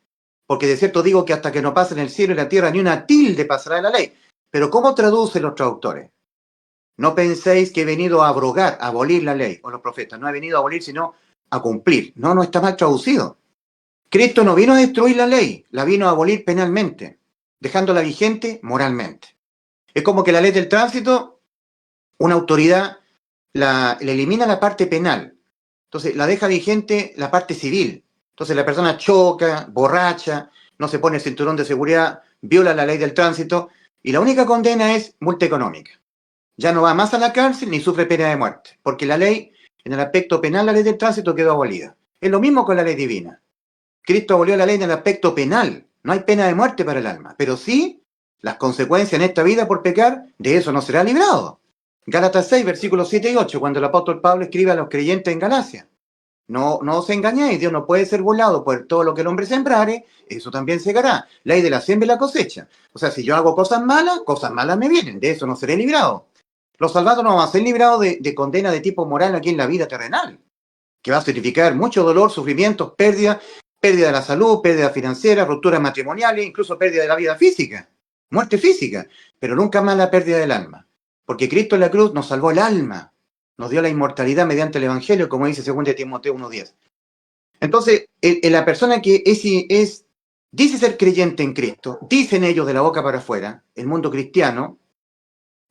C: Porque de cierto digo que hasta que no pasen el cielo y la tierra, ni una tilde pasará de la ley. Pero ¿cómo traducen los traductores? No penséis que he venido a abrogar, a abolir la ley o los profetas. No he venido a abolir, sino a cumplir. No está mal traducido. Cristo no vino a destruir la ley, la vino a abolir penalmente, dejándola vigente moralmente. Es como que la ley del tránsito, una autoridad le elimina la parte penal, entonces la deja vigente la parte civil. Entonces la persona choca, borracha, no se pone el cinturón de seguridad, viola la ley del tránsito y la única condena es multa económica. Ya no va más a la cárcel ni sufre pena de muerte, porque la ley, en el aspecto penal, la ley del tránsito quedó abolida. Es lo mismo con la ley divina. Cristo abolió la ley en el aspecto penal. No hay pena de muerte para el alma, pero sí las consecuencias en esta vida por pecar, de eso no será librado. Gálatas 6, versículos 7 y 8, cuando el apóstol Pablo escribe a los creyentes en Galacia. No os engañéis, Dios no puede ser burlado, por todo lo que el hombre sembrare, eso también segará. Ley de la siembra y la cosecha. O sea, si yo hago cosas malas me vienen, de eso no seré librado. Los salvados no van a ser librados de condena de tipo moral aquí en la vida terrenal, que va a significar mucho dolor, sufrimientos, pérdida de la salud, pérdida financiera, rupturas matrimoniales, incluso pérdida de la vida física, muerte física, pero nunca más la pérdida del alma. Porque Cristo en la cruz nos salvó el alma, nos dio la inmortalidad mediante el Evangelio, como dice 2 Timoteo 1:10. Entonces, la persona que dice ser creyente en Cristo, dicen ellos de la boca para afuera, el mundo cristiano,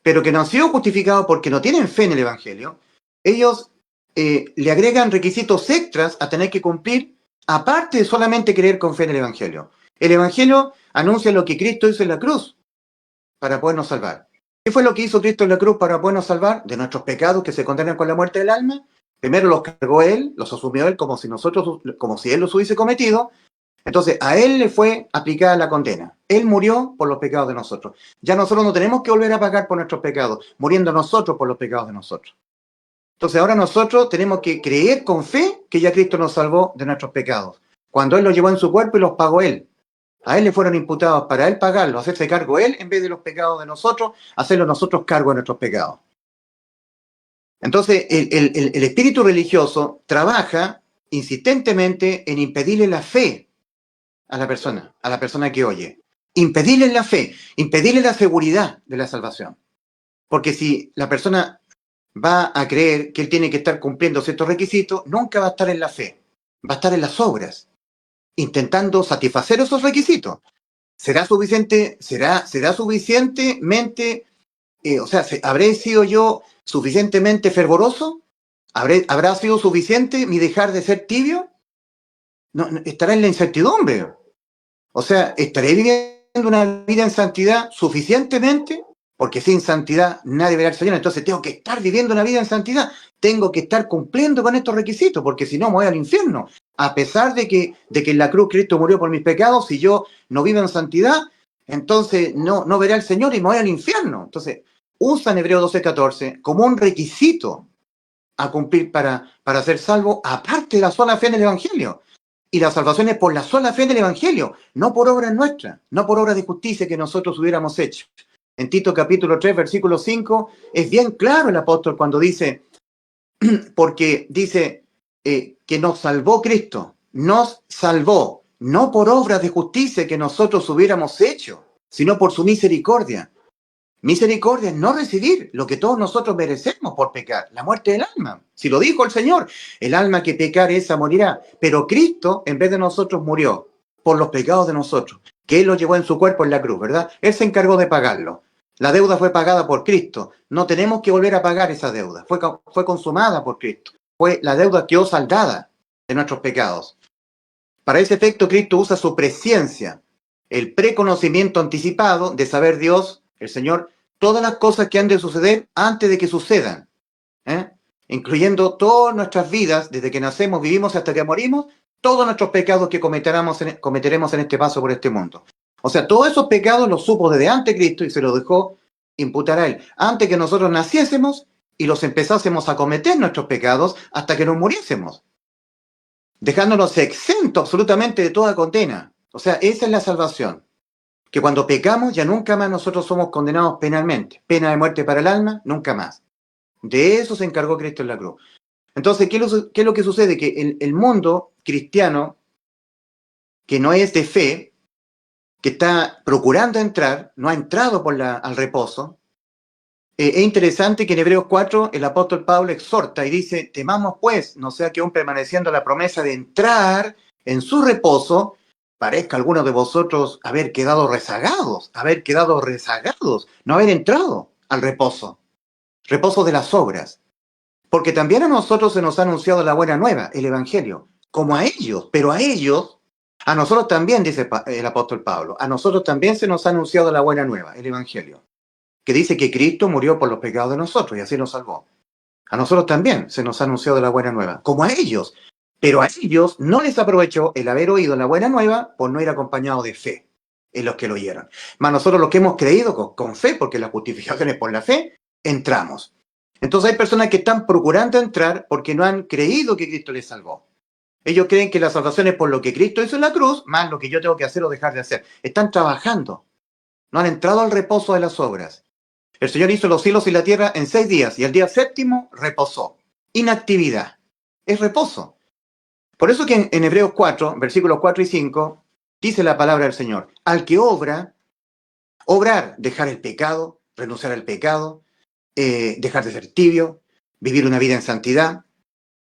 C: pero que no han sido justificados porque no tienen fe en el Evangelio, ellos le agregan requisitos extras a tener que cumplir, aparte de solamente creer con fe en el Evangelio. El Evangelio anuncia lo que Cristo hizo en la cruz para podernos salvar. ¿Qué fue lo que hizo Cristo en la cruz para podernos salvar? De nuestros pecados que se condenan con la muerte del alma. Primero los cargó Él, los asumió Él como si Él los hubiese cometido. Entonces, a Él le fue aplicada la condena. Él murió por los pecados de nosotros. Ya nosotros no tenemos que volver a pagar por nuestros pecados, muriendo nosotros por los pecados de nosotros. Entonces, ahora nosotros tenemos que creer con fe que ya Cristo nos salvó de nuestros pecados. Cuando Él los llevó en su cuerpo y los pagó Él. A Él le fueron imputados para Él pagarlos, hacerse cargo Él en vez de los pecados de nosotros, hacerlo nosotros cargo de nuestros pecados. Entonces, el espíritu religioso trabaja insistentemente en impedirle la fe a la persona que oye. Impedirle la fe, impedirle la seguridad de la salvación. Porque si la persona va a creer que él tiene que estar cumpliendo ciertos requisitos, nunca va a estar en la fe, va a estar en las obras, intentando satisfacer esos requisitos. ¿Será suficientemente, habré sido yo suficientemente fervoroso? ¿Habrá sido suficiente mi dejar de ser tibio? No, estará en la incertidumbre. O sea, ¿estaré viviendo una vida en santidad suficientemente? Porque sin santidad nadie verá al Señor. Entonces tengo que estar viviendo una vida en santidad. Tengo que estar cumpliendo con estos requisitos, porque si no me voy al infierno. A pesar de que en la cruz Cristo murió por mis pecados, si yo no vivo en santidad, entonces no veré al Señor y me voy al infierno. Entonces, usan Hebreos 12:14 como un requisito a cumplir para ser salvo, aparte de la sola fe en el Evangelio. Y la salvación es por la sola fe en el Evangelio, no por obras nuestras, no por obras de justicia que nosotros hubiéramos hecho. En Tito capítulo 3, versículo 5, es bien claro el apóstol cuando dice, porque dice que nos salvó Cristo, nos salvó, no por obras de justicia que nosotros hubiéramos hecho, sino por su misericordia. Misericordia es no recibir lo que todos nosotros merecemos por pecar, la muerte del alma. Si lo dijo el Señor, el alma que pecare esa morirá. Pero Cristo, en vez de nosotros, murió por los pecados de nosotros, que Él los llevó en su cuerpo en la cruz, ¿verdad? Él se encargó de pagarlo. La deuda fue pagada por Cristo. No tenemos que volver a pagar esa deuda. Fue consumada por Cristo. La deuda quedó saldada de nuestros pecados. Para ese efecto, Cristo usa su presciencia, el preconocimiento anticipado de saber Dios, el Señor, todas las cosas que han de suceder antes de que sucedan, incluyendo todas nuestras vidas, desde que nacemos, vivimos hasta que morimos, todos nuestros pecados que cometeremos en este paso por este mundo. O sea, todos esos pecados los supo desde antes Cristo y se los dejó imputar a Él, antes que nosotros naciésemos y los empezásemos a cometer nuestros pecados hasta que nos muriésemos, dejándonos exentos absolutamente de toda condena. O sea, esa es la salvación. Que cuando pecamos ya nunca más nosotros somos condenados penalmente. Pena de muerte para el alma, nunca más. De eso se encargó Cristo en la cruz. Entonces, ¿qué es lo que sucede? Que el mundo cristiano, que no es de fe, que está procurando entrar, no ha entrado al reposo. Es interesante que en Hebreos 4 el apóstol Pablo exhorta y dice, temamos pues, no sea que aún permaneciendo la promesa de entrar en su reposo, parezca a alguno de vosotros haber quedado rezagados, no haber entrado al reposo de las obras. Porque también a nosotros se nos ha anunciado la buena nueva, el Evangelio, como a ellos, pero a nosotros también, dice el apóstol Pablo, a nosotros también se nos ha anunciado la buena nueva, el Evangelio, que dice que Cristo murió por los pecados de nosotros y así nos salvó. A nosotros también se nos ha anunciado la buena nueva, como a ellos. Pero a ellos no les aprovechó el haber oído la buena nueva por no ir acompañado de fe en los que lo oyeron. Mas nosotros los que hemos creído con fe, porque la justificación es por la fe, entramos. Entonces hay personas que están procurando entrar porque no han creído que Cristo les salvó. Ellos creen que la salvación es por lo que Cristo hizo en la cruz, más lo que yo tengo que hacer o dejar de hacer. Están trabajando, no han entrado al reposo de las obras. El Señor hizo los cielos y la tierra en 6 días y el día séptimo reposó. Inactividad, es reposo. Por eso que en Hebreos 4, versículos 4 y 5, dice la palabra del Señor, al que obra, obrar, dejar el pecado, renunciar al pecado, dejar de ser tibio, vivir una vida en santidad,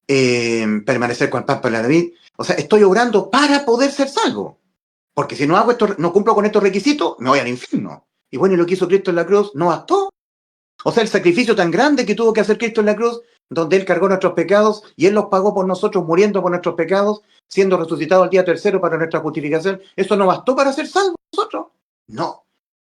C: permanecer con el pan para la vid. O sea, estoy obrando para poder ser salvo. Porque si no hago esto, no cumplo con estos requisitos, me voy al infierno. Y bueno, y lo que hizo Cristo en la cruz no bastó. O sea, el sacrificio tan grande que tuvo que hacer Cristo en la cruz, donde Él cargó nuestros pecados y Él los pagó por nosotros, muriendo por nuestros pecados, siendo resucitado al día tercero para nuestra justificación, ¿eso no bastó para ser salvos nosotros? No.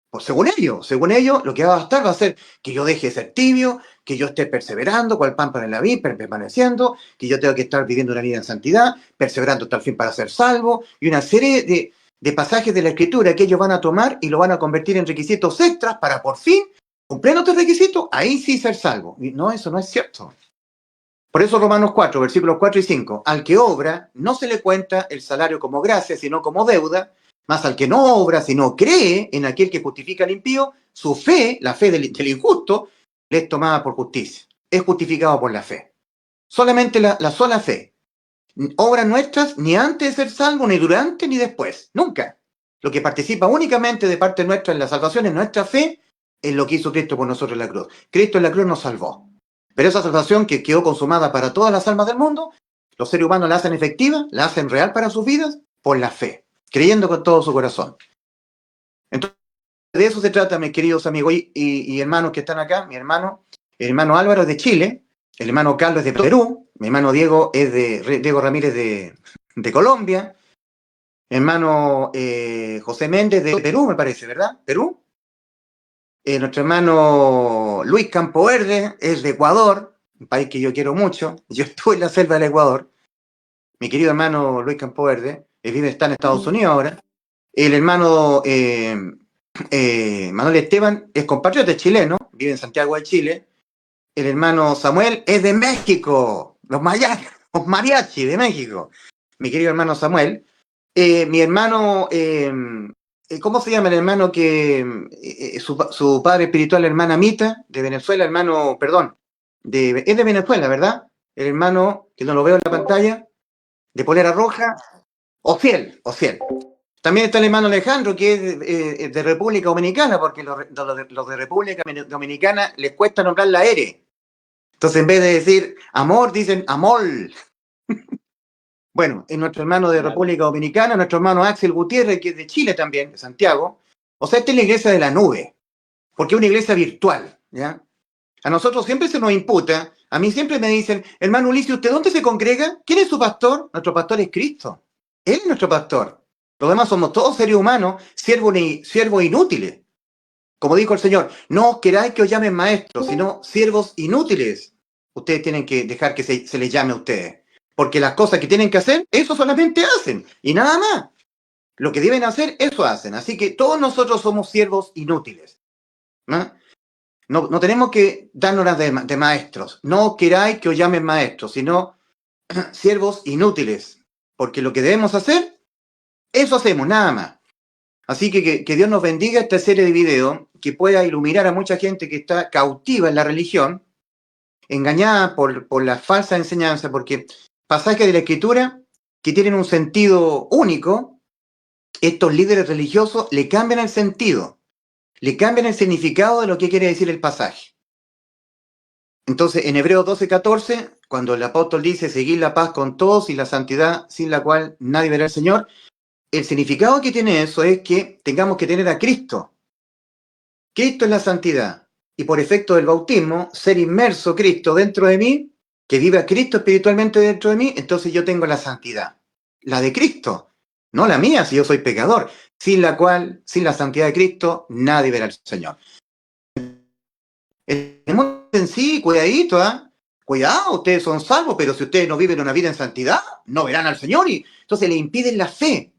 C: Pues según ellos, lo que va a bastar va a ser que yo deje de ser tibio, que yo esté perseverando, cual pan para en la vid, permaneciendo, que yo tengo que estar viviendo una vida en santidad, perseverando hasta el fin para ser salvo, y una serie de pasajes de la Escritura que ellos van a tomar y lo van a convertir en requisitos extras para por fin, cumpliendo estos requisitos, ahí sí ser salvo. Y no, eso no es cierto. Por eso Romanos 4, versículos 4 y 5, al que obra no se le cuenta el salario como gracia, sino como deuda, mas al que no obra, sino cree en aquel que justifica al impío, su fe, la fe del injusto, le es tomada por justicia. Es justificado por la fe. Solamente la sola fe. Obras nuestras ni antes de ser salvo, ni durante, ni después. Nunca. Lo que participa únicamente de parte nuestra en la salvación es nuestra fe en lo que hizo Cristo por nosotros en la cruz. Cristo en la cruz nos salvó. Pero esa salvación que quedó consumada para todas las almas del mundo, los seres humanos la hacen efectiva, la hacen real para sus vidas, por la fe, creyendo con todo su corazón. Entonces, de eso se trata, mis queridos amigos y hermanos que están acá. El hermano Álvaro es de Chile, el hermano Carlos es de Perú, mi hermano Diego es de Diego Ramírez de Colombia, mi hermano José Méndez de Perú, me parece, ¿verdad? Perú. Nuestro hermano Luis Campoverde es de Ecuador, un país que yo quiero mucho. Yo estuve en la selva del Ecuador. Mi querido hermano Luis Campoverde está en Estados Unidos ahora. El hermano Manuel Esteban es compatriota chileno, vive en Santiago de Chile. El hermano Samuel es de México, los mariachi de México. Mi querido hermano Samuel. Mi hermano... ¿cómo se llama el hermano que su padre espiritual, la hermana Mita, de Venezuela, es de Venezuela, ¿verdad? El hermano, que no lo veo en la pantalla, de polera roja, Ociel. También está el hermano Alejandro, que es de República Dominicana, porque los de República Dominicana les cuesta nombrar la R. Entonces, en vez de decir amor, dicen amor. Bueno, es nuestro hermano de República Dominicana, nuestro hermano Axel Gutiérrez, que es de Chile también, de Santiago. O sea, esta es la iglesia de la nube, porque es una iglesia virtual, ¿ya? A nosotros siempre se nos imputa, a mí siempre me dicen, hermano Ulises, ¿usted dónde se congrega? ¿Quién es su pastor? Nuestro pastor es Cristo. Él es nuestro pastor. Los demás somos todos seres humanos, siervos inútiles. Como dijo el Señor, no os queráis que os llamen maestros, sino siervos inútiles. Ustedes tienen que dejar que se les llame a ustedes. Porque las cosas que tienen que hacer, eso solamente hacen. Y nada más. Lo que deben hacer, eso hacen. Así que todos nosotros somos siervos inútiles. No tenemos que darnos de maestros. No queráis que os llamen maestros, sino siervos inútiles. Porque lo que debemos hacer, eso hacemos, nada más. Así que Dios nos bendiga esta serie de videos que pueda iluminar a mucha gente que está cautiva en la religión, engañada por la falsa enseñanza, porque pasajes de la Escritura que tienen un sentido único, estos líderes religiosos le cambian el sentido, le cambian el significado de lo que quiere decir el pasaje. Entonces, en Hebreos 12:14, cuando el apóstol dice seguir la paz con todos y la santidad sin la cual nadie verá al Señor, el significado que tiene eso es que tengamos que tener a Cristo. Cristo es la santidad. Y por efecto del bautismo, ser inmerso Cristo dentro de mí, que viva Cristo espiritualmente dentro de mí, entonces yo tengo la santidad. La de Cristo, no la mía si yo soy pecador, sin la cual, sin la santidad de Cristo, nadie verá al Señor. En sí, cuidadito, ¿eh? Cuidado, ustedes son salvos, pero si ustedes no viven una vida en santidad, no verán al Señor y entonces le impiden la fe.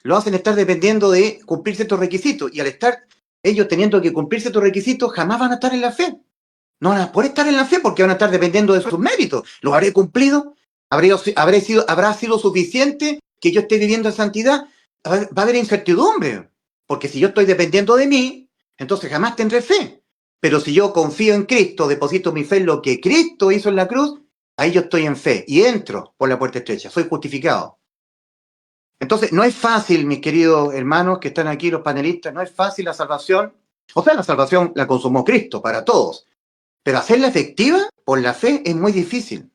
C: Lo hacen estar dependiendo de cumplir ciertos requisitos y al estar ellos teniendo que cumplir ciertos requisitos, jamás van a estar en la fe. No van a poder estar en la fe porque van a estar dependiendo de sus méritos. ¿Los habré cumplido? ¿Habrá sido suficiente que yo esté viviendo en santidad? Va a haber incertidumbre, porque si yo estoy dependiendo de mí, entonces jamás tendré fe. Pero si yo confío en Cristo, deposito mi fe en lo que Cristo hizo en la cruz, ahí yo estoy en fe y entro por la puerta estrecha, soy justificado. Entonces, no es fácil, mis queridos hermanos que están aquí, los panelistas, no es fácil la salvación. O sea, la salvación la consumó Cristo para todos, pero hacerla efectiva por la fe es muy difícil,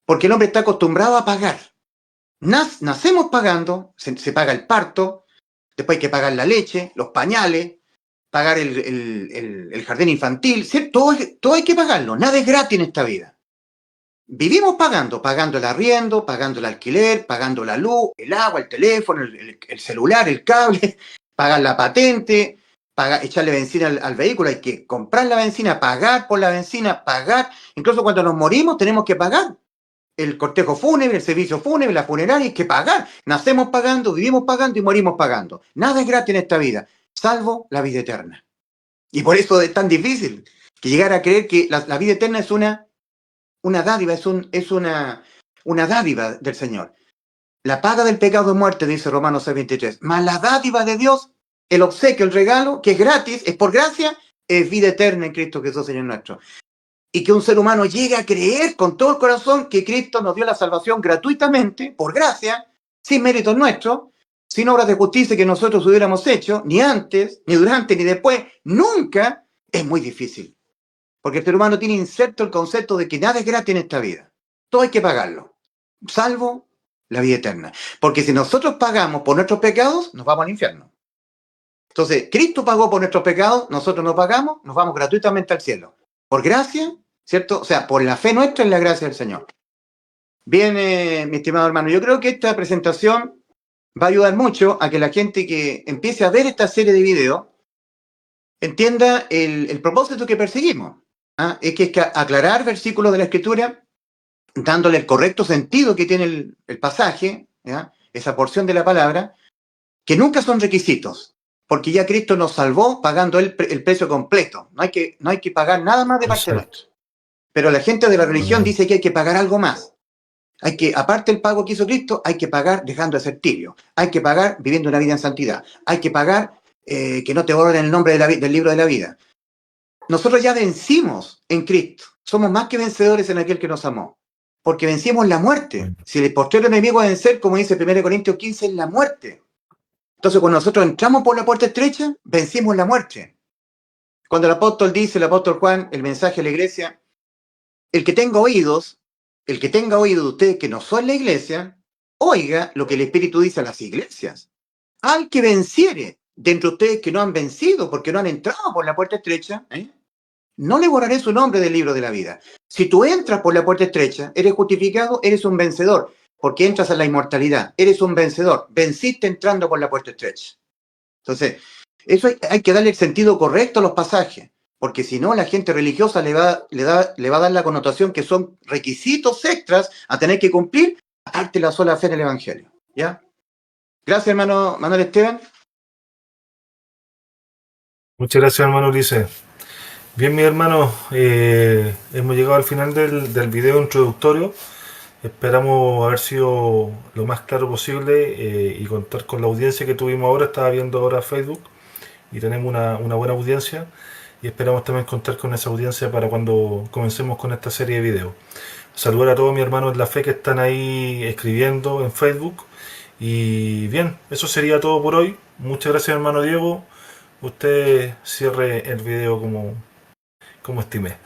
C: porque el hombre está acostumbrado a pagar. Nacemos pagando, se paga el parto, después hay que pagar la leche, los pañales, pagar el jardín infantil, ¿cierto? Todo hay que pagarlo, nada es gratis en esta vida. Vivimos pagando el arriendo, pagando el alquiler, pagando la luz, el agua, el teléfono, el celular, el cable, pagar la patente, echarle benzina al vehículo, hay que comprar la benzina, pagar por la benzina, pagar. Incluso cuando nos morimos tenemos que pagar. El cortejo fúnebre, el servicio fúnebre, la funeraria, hay que pagar. Nacemos pagando, vivimos pagando y morimos pagando. Nada es gratis en esta vida, salvo la vida eterna. Y por eso es tan difícil que llegar a creer que la vida eterna es una dádiva, es una dádiva del Señor. La paga del pecado es muerte, dice Romanos 6:23. Mas la dádiva de Dios, el obsequio, el regalo, que es gratis, es por gracia, es vida eterna en Cristo Jesús, Señor nuestro. Y que un ser humano llegue a creer con todo el corazón que Cristo nos dio la salvación gratuitamente, por gracia, sin méritos nuestros, sin obras de justicia que nosotros hubiéramos hecho, ni antes, ni durante, ni después, nunca, es muy difícil. Porque el ser humano tiene inserto el concepto de que nada es gratis en esta vida. Todo hay que pagarlo, salvo la vida eterna. Porque si nosotros pagamos por nuestros pecados, nos vamos al infierno. Entonces, Cristo pagó por nuestros pecados, nosotros no pagamos, nos vamos gratuitamente al cielo. Por gracia, ¿cierto? O sea, por la fe nuestra en la gracia del Señor. Bien, mi estimado hermano, yo creo que esta presentación va a ayudar mucho a que la gente que empiece a ver esta serie de videos entienda el propósito que perseguimos. Es que aclarar versículos de la Escritura, dándole el correcto sentido que tiene el pasaje, ¿ya? Esa porción de la palabra, que nunca son requisitos, porque ya Cristo nos salvó pagando el precio completo. No hay que pagar nada más de parte nuestra. Pero la gente de la religión dice que hay que pagar algo más. Aparte del pago que hizo Cristo, hay que pagar dejando de ser tibio. Hay que pagar viviendo una vida en santidad. Hay que pagar que no te borren el nombre del libro de la vida. Nosotros ya vencimos en Cristo. Somos más que vencedores en aquel que nos amó. Porque vencimos la muerte. Si el postrero enemigo a vencer, como dice 1 Corintios 15, es la muerte. Entonces, cuando nosotros entramos por la puerta estrecha, vencimos la muerte. Cuando el apóstol Juan, el mensaje a la iglesia, el que tenga oído de ustedes que no son la iglesia, oiga lo que el Espíritu dice a las iglesias. Al que venciere de entre ustedes que no han vencido porque no han entrado por la puerta estrecha, no le borraré su nombre del libro de la vida. Si tú entras por la puerta estrecha, eres justificado, eres un vencedor, porque entras a la inmortalidad, eres un vencedor, venciste entrando por la puerta estrecha. Entonces, eso hay que darle el sentido correcto a los pasajes, porque si no, la gente religiosa le va a dar la connotación que son requisitos extras a tener que cumplir, aparte la sola fe en el Evangelio. ¿Ya? Gracias, hermano Manuel Esteban.
B: Muchas gracias, hermano Ulises. Bien, mis hermanos, hemos llegado al final del video introductorio. Esperamos haber sido lo más claro posible y contar con la audiencia que tuvimos ahora. Estaba viendo ahora Facebook y tenemos una buena audiencia y esperamos también contar con esa audiencia para cuando comencemos con esta serie de videos. Saludar a todos mis hermanos en la fe que están ahí escribiendo en Facebook. Y bien, eso sería todo por hoy. Muchas gracias, hermano Diego. Usted cierre el video como estimé.